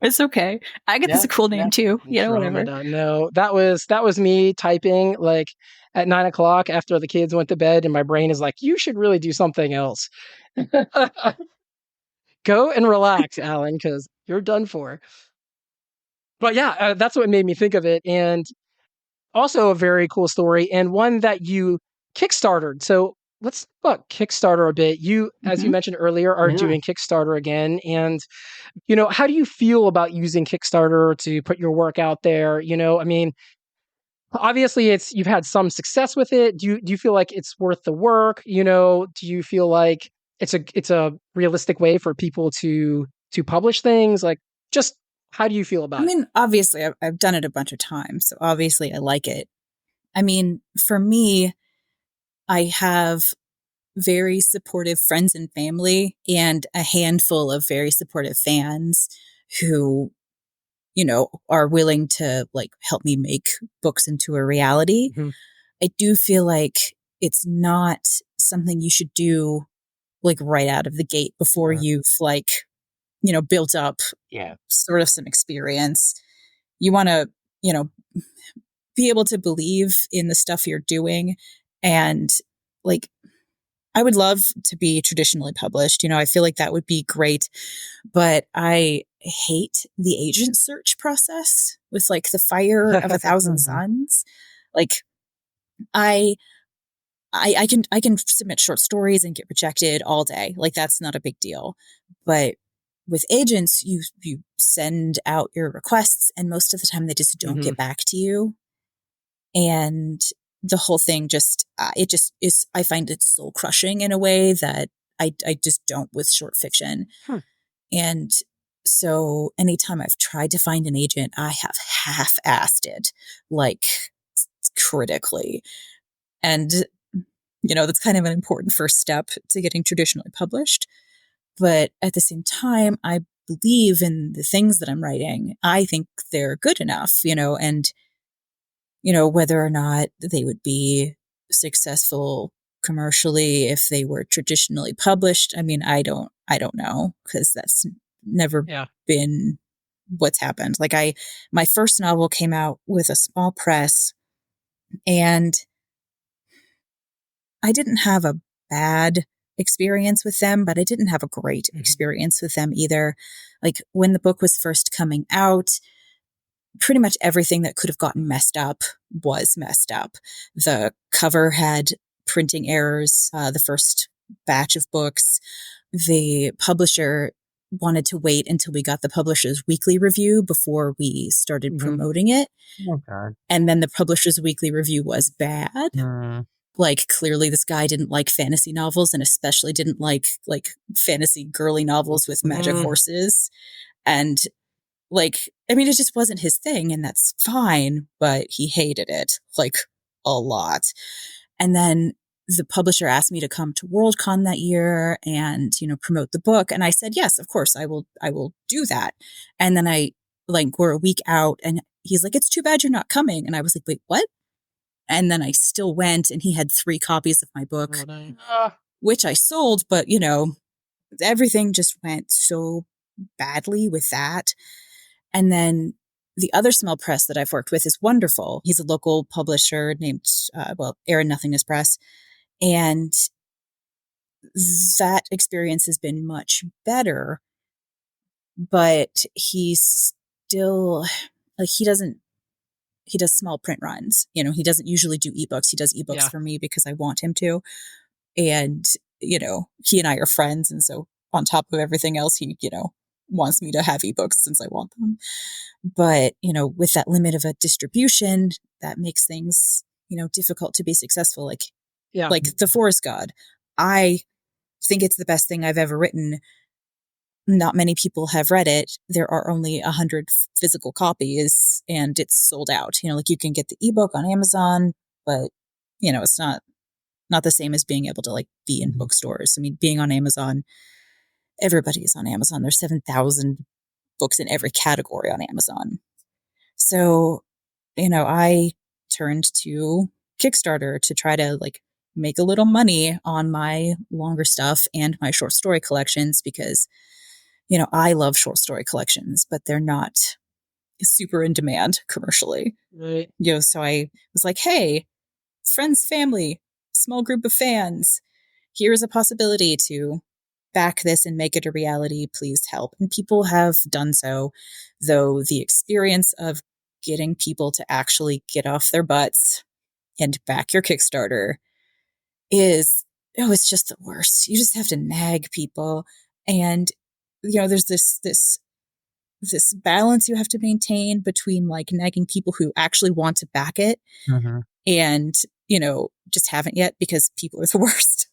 It's okay. Agatha's a cool name too. Whatever. No, that was me typing like at 9:00 after the kids went to bed, and my brain is like, you should really do something else. Go and relax, Alan, because you're done for. But yeah, that's what made me think of it, and also a very cool story, and one that you Kickstartered. So let's talk about Kickstarter a bit. You, as you mentioned earlier, are doing Kickstarter again, and how do you feel about using Kickstarter to put your work out there? Obviously you've had some success with it. Do you feel like it's worth the work? Do you feel like it's a realistic way for people to publish things? Like, just how do you feel about it? Obviously I've done it a bunch of times, so obviously I like it. For me, I have very supportive friends and family, and a handful of very supportive fans who, are willing to like help me make books into a reality. I do feel like it's not something you should do like right out of the gate before you've like, built up sort of some experience. You want to, be able to believe in the stuff you're doing. And like, I would love to be traditionally published. I feel like that would be great, but I hate the agent search process with like the fire of 1,000 suns. Like I can submit short stories and get rejected all day. Like, that's not a big deal. But with agents, you send out your requests, and most of the time they just don't get back to you. And the whole thing it just is, I find it soul crushing in a way that I just don't with short fiction. And so anytime I've tried to find an agent, I have half-assed it, like critically. And, that's kind of an important first step to getting traditionally published. But at the same time, I believe in the things that I'm writing, I think they're good enough, and, whether or not they would be successful commercially if they were traditionally published. I mean, I don't know, because that's never Yeah. been what's happened. Like my first novel came out with a small press, and I didn't have a bad experience with them, but I didn't have a great experience with them either. Like when the book was first coming out, pretty much everything that could have gotten messed up was messed up. The cover had printing errors, the first batch of books. The publisher wanted to wait until we got the publisher's weekly review before we started promoting it. Oh, God. And then the publisher's weekly review was bad. Like, clearly this guy didn't like fantasy novels, and especially didn't like fantasy girly novels with magic horses. And I mean, it just wasn't his thing, and that's fine, but he hated it like a lot. And then the publisher asked me to come to Worldcon that year and, promote the book. And I said, yes, of course, I will do that. And then we're a week out, and he's like, it's too bad you're not coming. And I was like, wait, what? And then I still went, and he had 3 copies of my book, which I sold, but, everything just went so badly with that. And then the other small press that I've worked with is wonderful. He's a local publisher named, Air and Nothingness Press. And that experience has been much better, but he's still, he does small print runs. He doesn't usually do ebooks. He does ebooks for me because I want him to. And, he and I are friends. And so on top of everything else, he, wants me to have ebooks since I want them. But, with that limit of a distribution, that makes things, difficult to be successful. Like The Forest God. I think it's the best thing I've ever written. Not many people have read it. There are only 100 physical copies, and it's sold out. You can get the ebook on Amazon, but, it's not the same as being able to be in bookstores. I mean, being on Amazon, everybody's on Amazon. There's 7,000 books in every category on Amazon. So, I turned to Kickstarter to try to make a little money on my longer stuff and my short story collections, because, I love short story collections, but they're not super in demand commercially. Right. So I was like, hey, friends, family, small group of fans, here's a possibility to back this and make it a reality. Please help. And people have done so, though the experience of getting people to actually get off their butts and back your Kickstarter is, it's just the worst. You just have to nag people. And, there's this balance you have to maintain between nagging people who actually want to back it and, just haven't yet because people are the worst.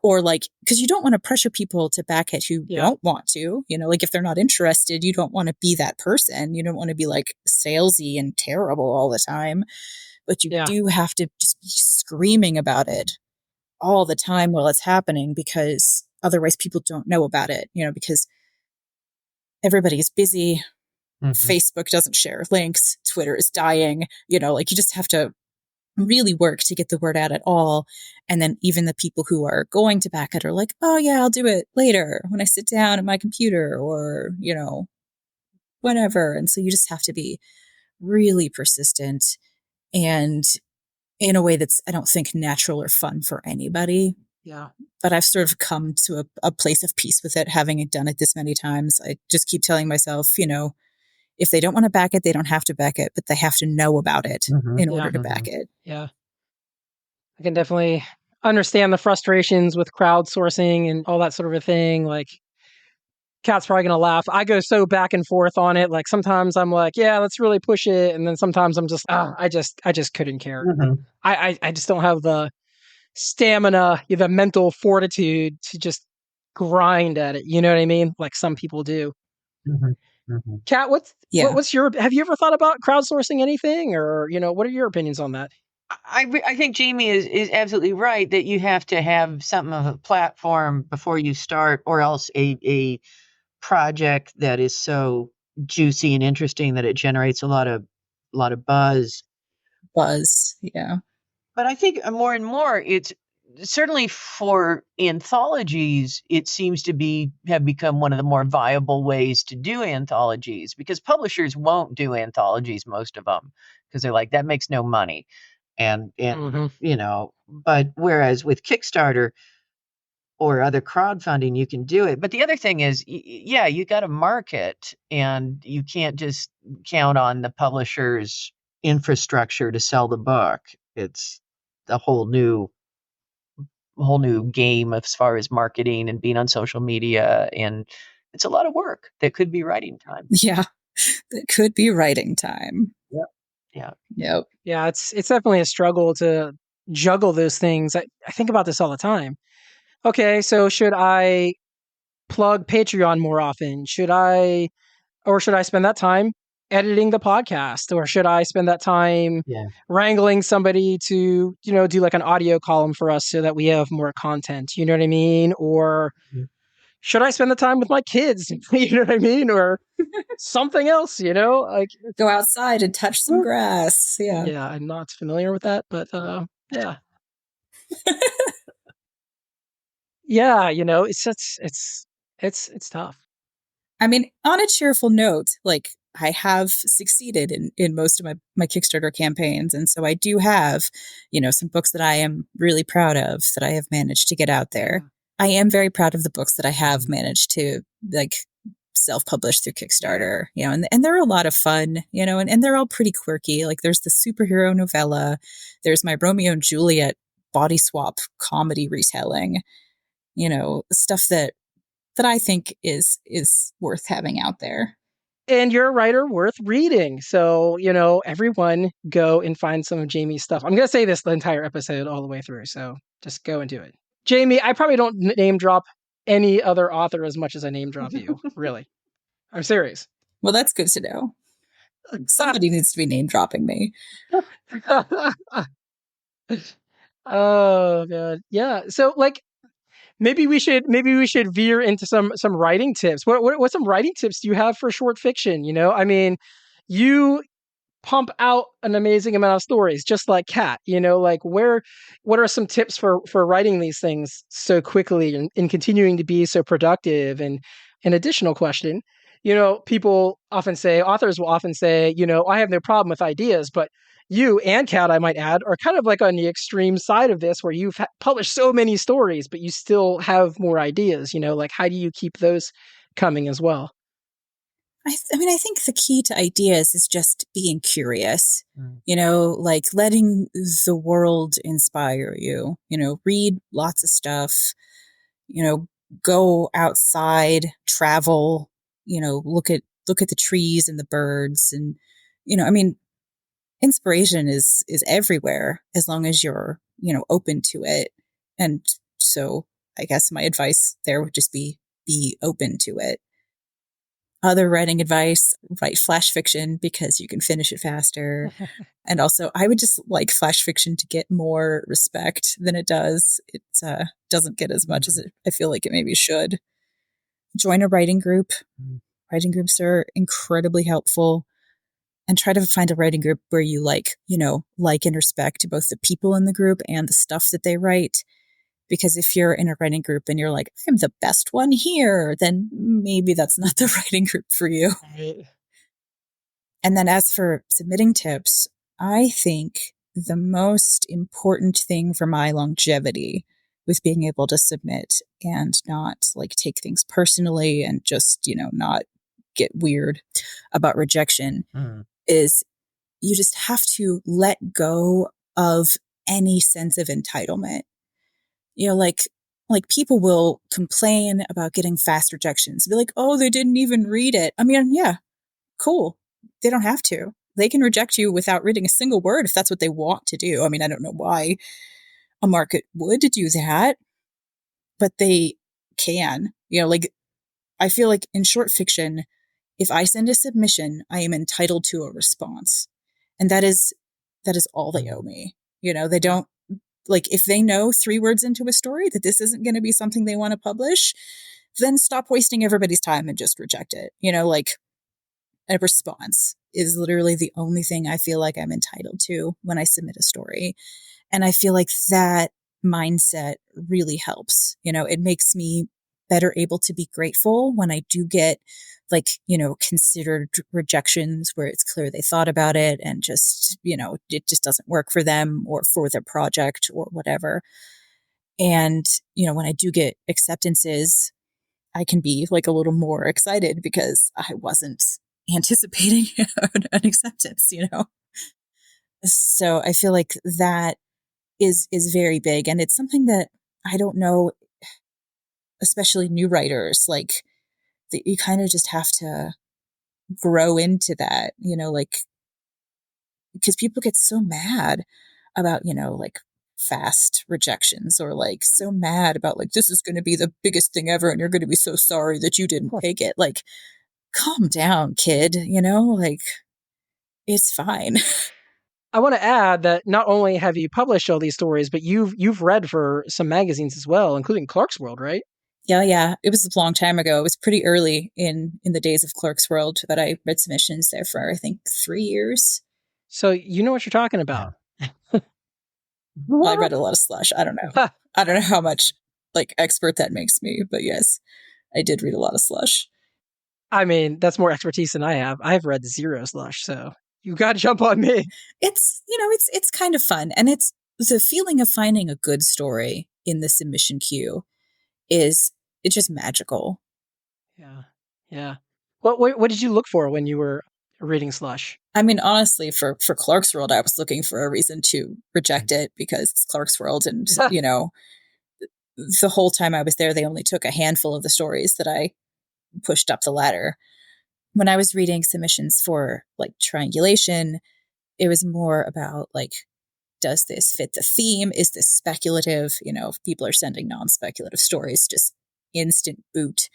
Or because you don't want to pressure people to back it who don't want to, if they're not interested, you don't want to be that person. You don't want to be salesy and terrible all the time, but you do have to just be screaming about it all the time while it's happening, because otherwise people don't know about it, because everybody's busy. Facebook doesn't share links. Twitter is dying, you just have to really work to get the word out at all. And then even the people who are going to back it are like, oh yeah, I'll do it later when I sit down at my computer, or, whatever. And so you just have to be really persistent, and in a way that's, I don't think, natural or fun for anybody. Yeah. But I've sort of come to a place of peace with it, having done it this many times. I just keep telling myself, if they don't want to back it, they don't have to back it, but they have to know about it in order to back it. Yeah. I can definitely understand the frustrations with crowdsourcing and all that sort of a thing. Cate's probably going to laugh. I go so back and forth on it. Sometimes I'm like, yeah, let's really push it. And then sometimes I'm just, I just couldn't care. I just don't have the stamina, the mental fortitude to just grind at it. You know what I mean? Like some people do. Cate, what's your, have you ever thought about crowdsourcing anything, or, what are your opinions on that? I think Jamie is absolutely right that you have to have something of a platform before you start, or else a project that is so juicy and interesting that it generates a lot of buzz. Yeah. But I think more and more, it's certainly for anthologies, it seems to have become one of the more viable ways to do anthologies, because publishers won't do anthologies, most of them, because they're like, that makes no money. And but whereas with Kickstarter or other crowdfunding, you can do it. But the other thing is, yeah, you got to market, and you can't just count on the publisher's infrastructure to sell the book. It's a whole new game as far as marketing and being on social media, and it's a lot of work that could be writing time. Yeah. That could be writing time. Yeah. Yep. Yeah, it's definitely a struggle to juggle those things. I think about this all the time. Okay, so should I plug Patreon more often? Should I spend that time editing the podcast? Or should I spend that time wrangling somebody to, do like an audio column for us so that we have more content? You know what I mean? Or should I spend the time with my kids? You know what I mean? Or something else, like go outside and touch some grass. Yeah. Yeah, I'm not familiar with that, but yeah. Yeah, it's tough. I mean, on a cheerful note, like I have succeeded in most of my Kickstarter campaigns. And so I do have, some books that I am really proud of that I have managed to get out there. I am very proud of the books that I have managed to like self-publish through Kickstarter, and they're a lot of fun, and they're all pretty quirky. Like there's the superhero novella, there's my Romeo and Juliet body swap comedy retelling, stuff that I think is worth having out there. And you're a writer worth reading. So, everyone go and find some of Jamie's stuff. I'm going to say this the entire episode all the way through. So just go and do it. Jamie, I probably don't name drop any other author as much as I name drop you. Really. I'm serious. Well, that's good to know. Somebody needs to be name dropping me. Oh, God. Yeah. So like, maybe we should veer into some writing tips. What some writing tips do you have for short fiction? I mean, you pump out an amazing amount of stories, just like Cate. Like what are some tips for writing these things so quickly and continuing to be so productive? And an additional question, authors will often say, I have no problem with ideas, but you and Cate, I might add, are kind of like on the extreme side of this, where you've published so many stories, but you still have more ideas. Like how do you keep those coming as well? I mean, I think the key to ideas is just being curious, like letting the world inspire you, read lots of stuff, go outside, travel, look at the trees and the birds. And, I mean, inspiration is everywhere as long as you're, open to it. And so I guess my advice there would just be open to it. Other writing advice, write flash fiction because you can finish it faster. And also I would just like flash fiction to get more respect than it does. It doesn't get as much as I feel like it maybe should. Join a writing group. Writing groups are incredibly helpful. And try to find a writing group where you like and respect both the people in the group and the stuff that they write. Because if you're in a writing group and you're like, I'm the best one here, then maybe that's not the writing group for you. Right. And then as for submitting tips, I think the most important thing for my longevity with being able to submit and not like take things personally and just, not get weird about rejection is you just have to let go of any sense of entitlement. Like people will complain about getting fast rejections. Be like, oh, they didn't even read it. I mean, yeah, cool. They don't have to. They can reject you without reading a single word if that's what they want to do. I mean, I don't know why a market would do that, but they can. Like I feel like in short fiction, if I send a submission, I am entitled to a response. And that is all they owe me. They don't, like if they know 3 words into a story that this isn't going to be something they want to publish, then stop wasting everybody's time and just reject it. Like a response is literally the only thing I feel like I'm entitled to when I submit a story. And I feel like that mindset really helps. It makes me better able to be grateful when I do get considered rejections where it's clear they thought about it and just, it just doesn't work for them or for their project or whatever. And, when I do get acceptances, I can be like a little more excited because I wasn't anticipating an acceptance, So I feel like that is very big. And it's something that I don't know, especially new writers, like that you kind of just have to grow into that, because people get so mad about, fast rejections or so mad about this is going to be the biggest thing ever and you're going to be so sorry that you didn't take it. Calm down, kid, it's fine. I want to add that not only have you published all these stories, but you've read for some magazines as well, including Clark's World, right? Yeah. It was a long time ago. It was pretty early in the days of Clark's World, but I read submissions there for, I think, 3 years. So you know what you're talking about. Well, I read a lot of slush. I don't know. I don't know how much expert that makes me, but yes, I did read a lot of slush. I mean, that's more expertise than I have. I've read 0 slush, so you got to jump on me. It's, it's kind of fun. And it's the feeling of finding a good story in the submission queue it's just magical. Yeah. What did you look for when you were reading slush? I mean, honestly, for Clark's World, I was looking for a reason to reject it because it's Clark's World. And, the whole time I was there, they only took a handful of the stories that I pushed up the ladder. When I was reading submissions for triangulation, it was more about does this fit the theme? Is this speculative? If people are sending non-speculative stories, just instant boot.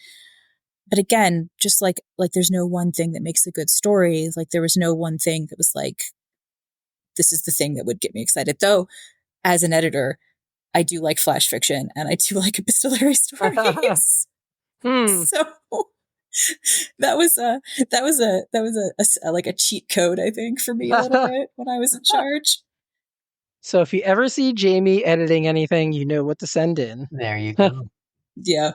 But again, just like there's no one thing that makes a good story. There was no one thing that was this is the thing that would get me excited. Though, as an editor, I do like flash fiction and I do like epistolary stories. So that was a cheat code, I think, for me a little bit when I was in charge. So if you ever see Jamie editing anything, you know what to send in. There you go. Yeah.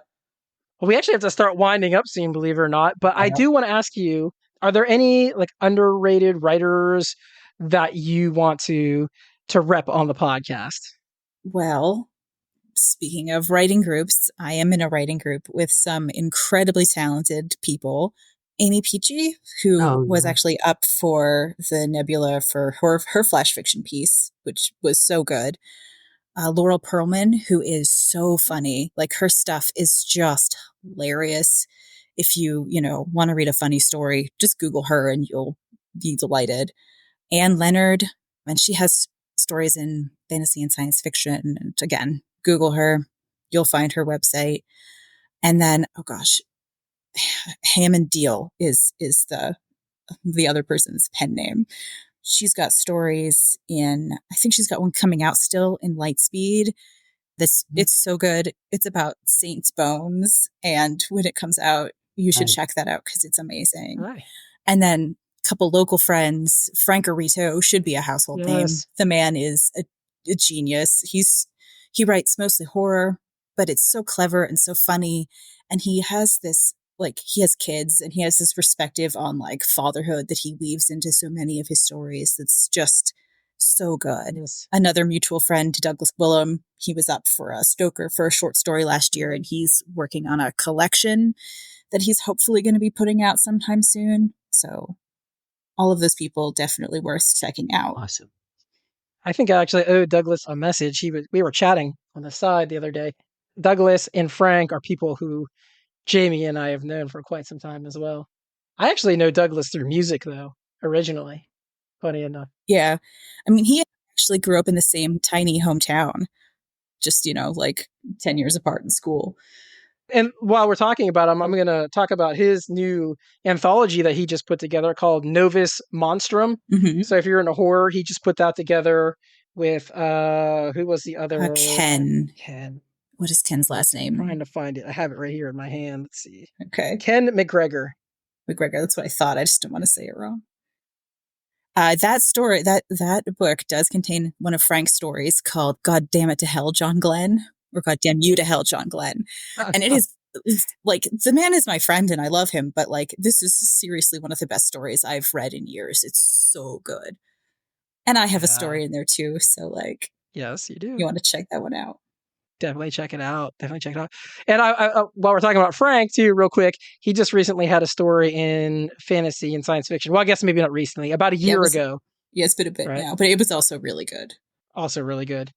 Well, we actually have to start winding up soon, believe it or not. But I do want to ask you, are there any underrated writers that you want to rep on the podcast? Well, speaking of writing groups, I am in a writing group with some incredibly talented people. Amy Peachy, who was actually up for the Nebula for her flash fiction piece, which was so good. Laurel Perlman, who is so funny. Her stuff is just hilarious. If you, want to read a funny story, just Google her and you'll be delighted. Anne Leonard, and she has stories in fantasy and science fiction. And again, Google her. You'll find her website. And then, Hammond Deal is the other person's pen name. She's got stories in, I think she's got one coming out still in Lightspeed. It's so good. It's about Saint's Bones. And when it comes out, you should check that out because it's amazing. Right. And then a couple local friends, Frank Arito should be a household name. The man is a genius. He writes mostly horror, but it's so clever and so funny. And he has this, he has kids and he has this perspective on fatherhood that he weaves into so many of his stories. That's just so good. Yes. Another mutual friend, Douglas Willem, he was up for a Stoker for a short story last year, and he's working on a collection that he's hopefully going to be putting out sometime soon. So all of those people definitely worth checking out. Awesome. I think I actually owed Douglas a message. We were chatting on the side the other day. Douglas and Frank are people who Jamie and I have known for quite some time as well. I actually know Douglas through music, though, originally. Funny enough. Yeah. I mean, he actually grew up in the same tiny hometown, just, 10 years apart in school. And while we're talking about him, I'm going to talk about his new anthology that he just put together called Novus Monstrum. Mm-hmm. So if you're into horror, he just put that together with, who was the other? Ken. What is Ken's last name? I'm trying to find it. I have it right here in my hand. Let's see. Okay. Ken McGregor. McGregor, that's what I thought. I just don't want to say it wrong. That story, that book does contain one of Frank's stories called "God Damn It to Hell, John Glenn," or "God Damn You to Hell, John Glenn," and it is like, the man is my friend and I love him, but like, this is seriously one of the best stories I've read in years. It's so good, and I have a story in there too. So like, yes, you do. You want to check that one out? Definitely check it out. And I while we're talking about Frank too, real quick, he just recently had a story in fantasy and science fiction. Well, I guess maybe not recently, about a year ago. Yeah, it's been a bit now, but it was also really good. Also really good.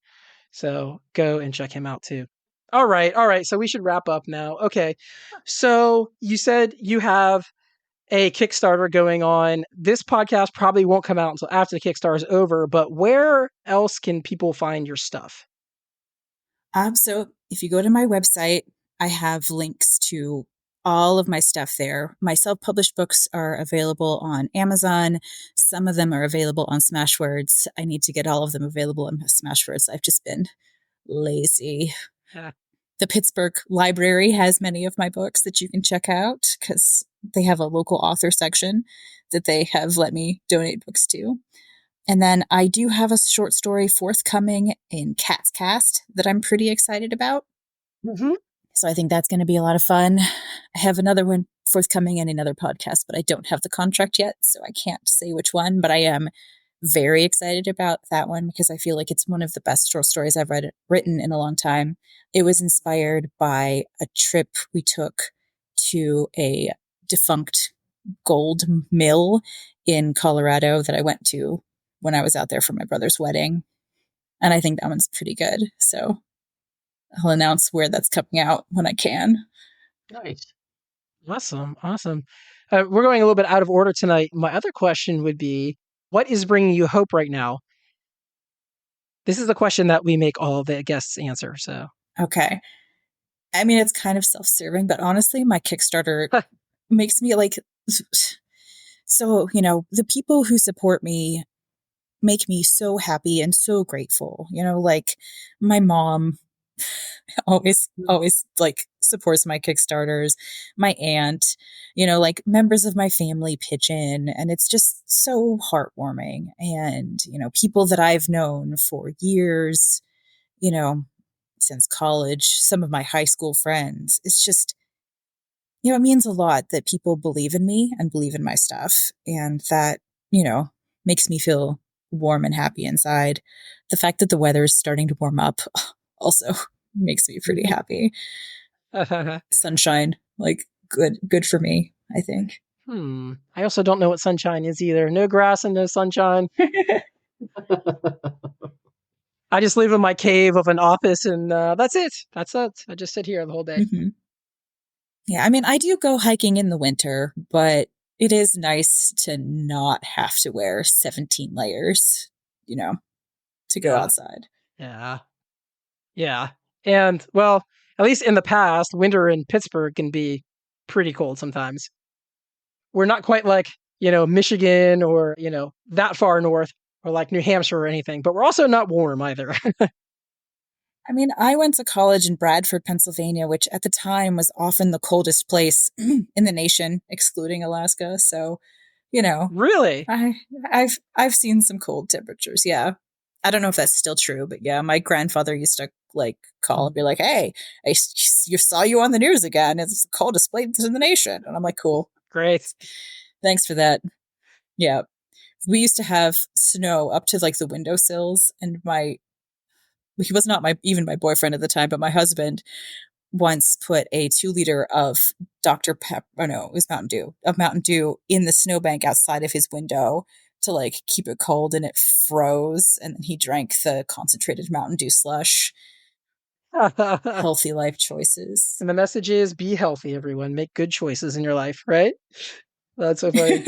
So go and check him out too. All right. So we should wrap up now. Okay. So you said you have a Kickstarter going on. This podcast probably won't come out until after the Kickstarter is over, but where else can people find your stuff? So if you go to my website, I have links to all of my stuff there. My self-published books are available on Amazon. Some of them are available on Smashwords. I need to get all of them available on Smashwords. I've just been lazy. Yeah. The Pittsburgh Library has many of my books that you can check out because they have a local author section that they have let me donate books to. And then I do have a short story forthcoming in Cat's Cast that I'm pretty excited about. Mm-hmm. So I think that's going to be a lot of fun. I have another one forthcoming in another podcast, but I don't have the contract yet, so I can't say which one. But I am very excited about that one because I feel like it's one of the best short stories I've written in a long time. It was inspired by a trip we took to a defunct gold mill in Colorado that I went to when I was out there for my brother's wedding. And I think that one's pretty good. So I'll announce where that's coming out when I can. Nice. Awesome. We're going a little bit out of order tonight. My other question would be, what is bringing you hope right now? This is the question that we make all the guests answer. So, okay. I mean, it's kind of self-serving, but honestly, my Kickstarter makes me like, so, the people who support me make me so happy and so grateful. Like my mom always like supports my Kickstarters. My aunt, like members of my family pitch in, and it's just so heartwarming. And, people that I've known for years, since college, some of my high school friends, it's just, it means a lot that people believe in me and believe in my stuff. And that, makes me feel warm and happy inside. The fact that the weather is starting to warm up also makes me pretty happy. Sunshine, like good for me, I think. I also don't know what sunshine is either. No grass and no sunshine. I just live in my cave of an office, and that's it. I just sit here the whole day. Mm-hmm. Yeah, I mean, I do go hiking in the winter, but it is nice to not have to wear 17 layers, to go outside. Yeah. And, well, at least in the past, winter in Pittsburgh can be pretty cold sometimes. We're not quite like, Michigan or, that far north, or like New Hampshire or anything, but we're also not warm either. I mean, I went to college in Bradford, Pennsylvania, which at the time was often the coldest place in the nation, excluding Alaska. So, Really? I've seen some cold temperatures. Yeah. I don't know if that's still true, but yeah, my grandfather used to like call and be like, "Hey, I saw you on the news again. It's the coldest place in the nation." And I'm like, "Cool. Great. Thanks for that." Yeah. We used to have snow up to like the windowsills, and he was not even my boyfriend at the time, but my husband once put a 2-liter of Dr. Pepper, it was Mountain Dew in the snowbank outside of his window to like keep it cold, and it froze. And then he drank the concentrated Mountain Dew slush. Healthy life choices. And the message is, be healthy, everyone. Make good choices in your life, right? That's so funny.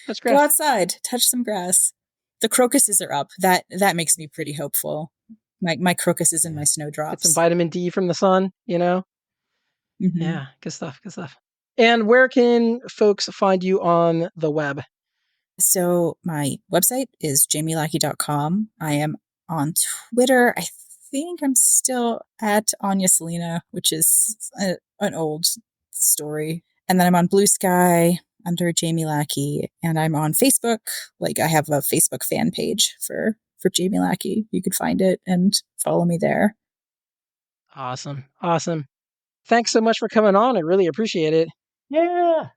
That's great. Go outside, touch some grass. The crocuses are up. That makes me pretty hopeful. My crocuses and my snowdrops. Get some vitamin D from the sun, Mm-hmm. Yeah, good stuff. And where can folks find you on the web? So my website is jamielackey.com. I am on Twitter. I think I'm still at Anya Selena, which is an old story. And then I'm on Blue Sky under Jamie Lackey, and I'm on Facebook. Like, I have a Facebook fan page for Jamie Lackey. You could find it and follow me there. Awesome. Awesome. Thanks so much for coming on. I really appreciate it. Yeah.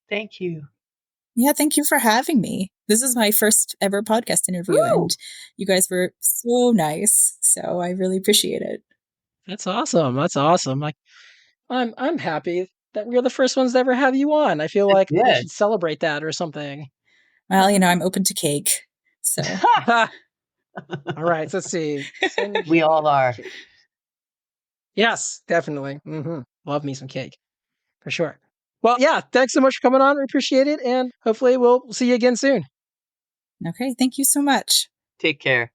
Thank you. Yeah, thank you for having me. This is my first ever podcast interview, and you guys were so nice. So I really appreciate it. That's awesome. That's awesome. Like, I'm happy that we're the first ones to ever have you on. I feel like we should celebrate that or something. Well, I'm open to cake. So all right, let's see. We all are. Yes, definitely. Love me some cake for sure. Well, yeah, thanks so much for coming on. We appreciate it. And hopefully we'll see you again soon. Okay. Thank you so much. Take care.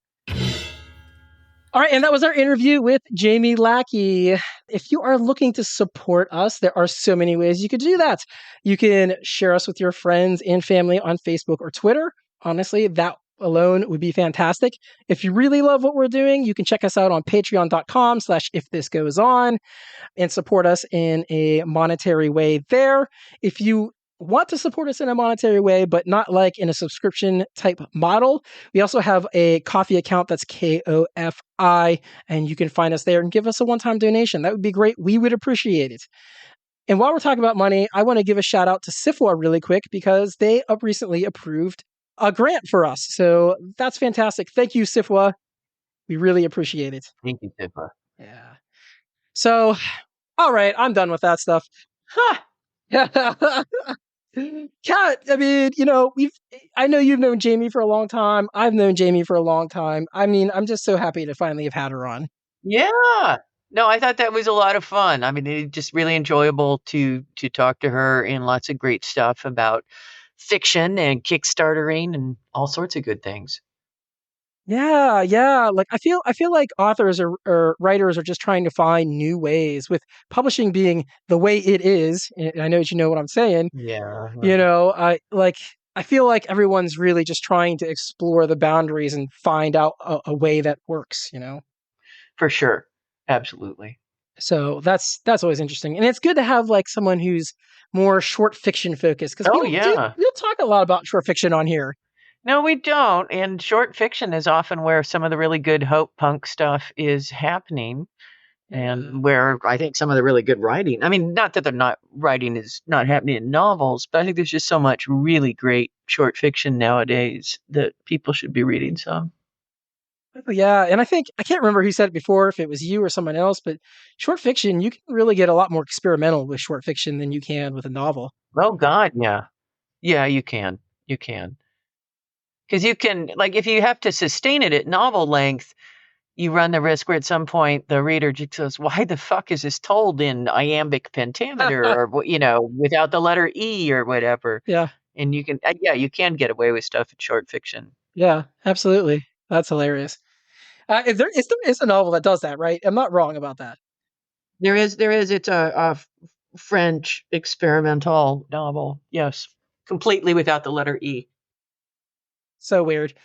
All right. And that was our interview with Jamie Lackey. If you are looking to support us, there are so many ways you could do that. You can share us with your friends and family on Facebook or Twitter. Honestly, that alone would be fantastic. If you really love what we're doing, you can check us out on patreon.com/ifthisgoeson and support us in a monetary way there. If you want to support us in a monetary way, but not like in a subscription type model, we also have a coffee account that's KOFI, and you can find us there and give us a one-time donation. That would be great. We would appreciate it. And while we're talking about money, I want to give a shout out to SIFWA really quick because they recently approved a grant for us. So that's fantastic. Thank you, SIFWA. We really appreciate it. Thank you, Pippa. Yeah. So, all right, I'm done with that stuff. Kat, I mean, I know you've known Jamie for a long time. I've known Jamie for a long time. I mean, I'm just so happy to finally have had her on. Yeah. No, I thought that was a lot of fun. I mean, it's just really enjoyable to talk to her, and lots of great stuff about fiction and Kickstartering and all sorts of good things. Yeah. Like I feel like authors or writers are just trying to find new ways, with publishing being the way it is. And I know that you know what I'm saying. Yeah. I feel like everyone's really just trying to explore the boundaries and find out a way that works, For sure. Absolutely. So that's always interesting. And it's good to have like someone who's more short fiction focused, because we don't talk a lot about short fiction on here. No, we don't. And short fiction is often where some of the really good hope punk stuff is happening, and where I think some of the really good writing. I mean, not that they're not writing is not happening in novels, but I think there's just so much really great short fiction nowadays that people should be reading some. Yeah, and I can't remember who said it before, if it was you or someone else, but short fiction, you can really get a lot more experimental with short fiction than you can with a novel. Oh, God, yeah. Yeah, you can. You can. Because you can, like, if you have to sustain it at novel length, you run the risk where at some point the reader just goes, why the fuck is this told in iambic pentameter or, without the letter E or whatever? Yeah. And you can, you can get away with stuff in short fiction. Yeah, absolutely. That's hilarious. There is a novel that does that, right? I'm not wrong about that. There is. It's a French experimental novel. Yes. Completely without the letter E. So weird.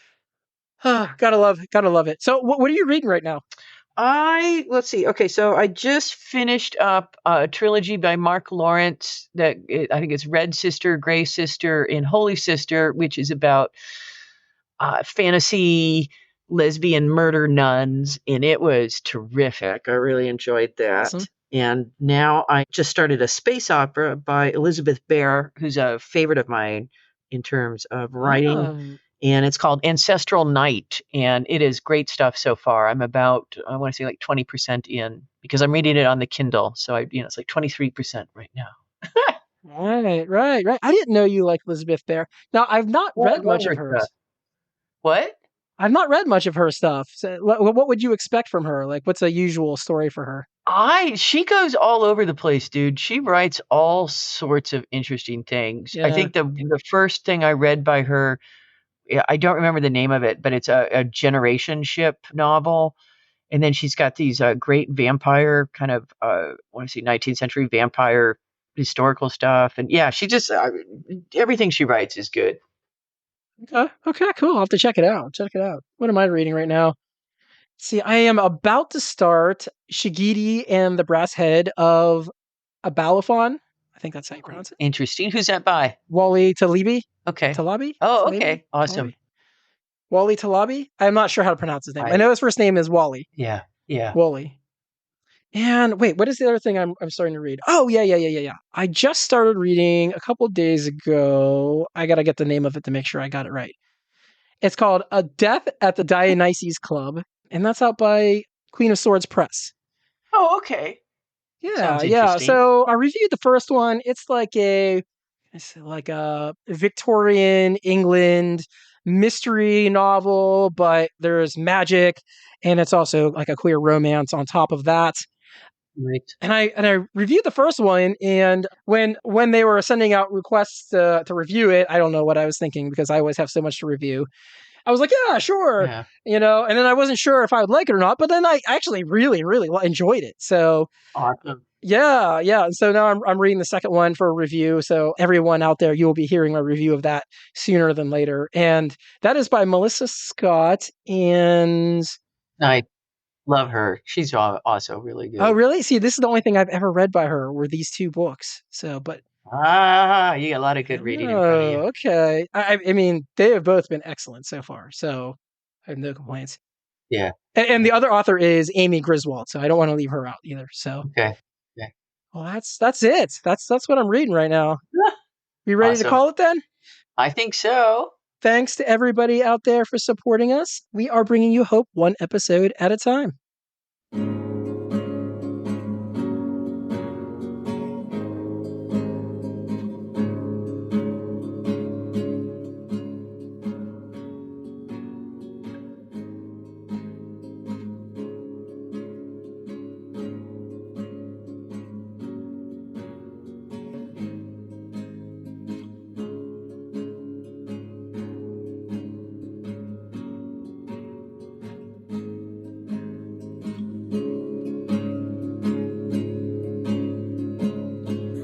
Gotta love it. So what are you reading right now? Let's see. Okay, so I just finished up a trilogy by Mark Lawrence I think it's Red Sister, Gray Sister, and Holy Sister, which is about fantasy lesbian murder nuns, and it was terrific. I really enjoyed that. Awesome. And now I just started a space opera by Elizabeth Bear, who's a favorite of mine in terms of writing. And it's called Ancestral Night, and it is great stuff so far. I'm about, I want to say like 20% in, because I'm reading it on the Kindle. So it's like 23% right now. Right. I didn't know you liked Elizabeth Bear. Now, I've not read much of hers. What? I've not read much of her stuff. So, what would you expect from her? Like, what's a usual story for her? She goes all over the place, dude. She writes all sorts of interesting things. Yeah. I think the first thing I read by her, I don't remember the name of it, but it's a generation ship novel. And then she's got these great vampire kind of, I want to say 19th century vampire historical stuff. And yeah, she just, everything she writes is good. Okay, cool. I'll have to check it out. What am I reading right now? See, I am about to start Shigidi and the Brass Head of Abalafon. I think that's how you pronounce it. Interesting. Who's that by? Wally Talibi. Okay. Talabi? Oh, Talabi? okay. Awesome. Talabi? Wally Talabi? I'm not sure how to pronounce his name. I I- know his first name is Wally. Yeah. Yeah. Wally. And wait, what is the other thing I'm starting to read? Oh, yeah. I just started reading a couple days ago. I got to get the name of it to make sure I got it right. It's called A Death at the Dionysus Club, and that's out by Queen of Swords Press. Oh, okay. Yeah, Sounds yeah. interesting. So I reviewed the first one. It's like a Victorian England mystery novel, but there's magic, and it's also like a queer romance on top of that. Right. And I reviewed the first one, and when they were sending out requests to review it, I don't know what I was thinking because I always have so much to review. I was like, yeah, sure, Yeah. and then I wasn't sure if I would like it or not, but then I actually really, really enjoyed it. So Awesome. yeah. And so now I'm reading the second one for a review. So everyone out there, you will be hearing a review of that sooner than later. And that is by Melissa Scott. And I love her. She's also really good. oh, really? See, this is the only thing I've ever read by her were these two books. So, but You got a lot of good reading in front of you. oh, okay. I mean, they have both been excellent so far. So I have no complaints. Yeah. And the other author is Amy Griswold. So I don't want to leave her out either. So Okay. well, that's it. That's what I'm reading right now. We ready to Awesome. call it then? I think so. Thanks to everybody out there for supporting us. We are bringing you hope one episode at a time.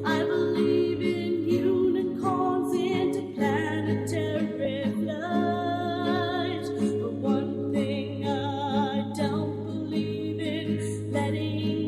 I believe in unicorns interplanetary flight. But one thing I don't believe in, letting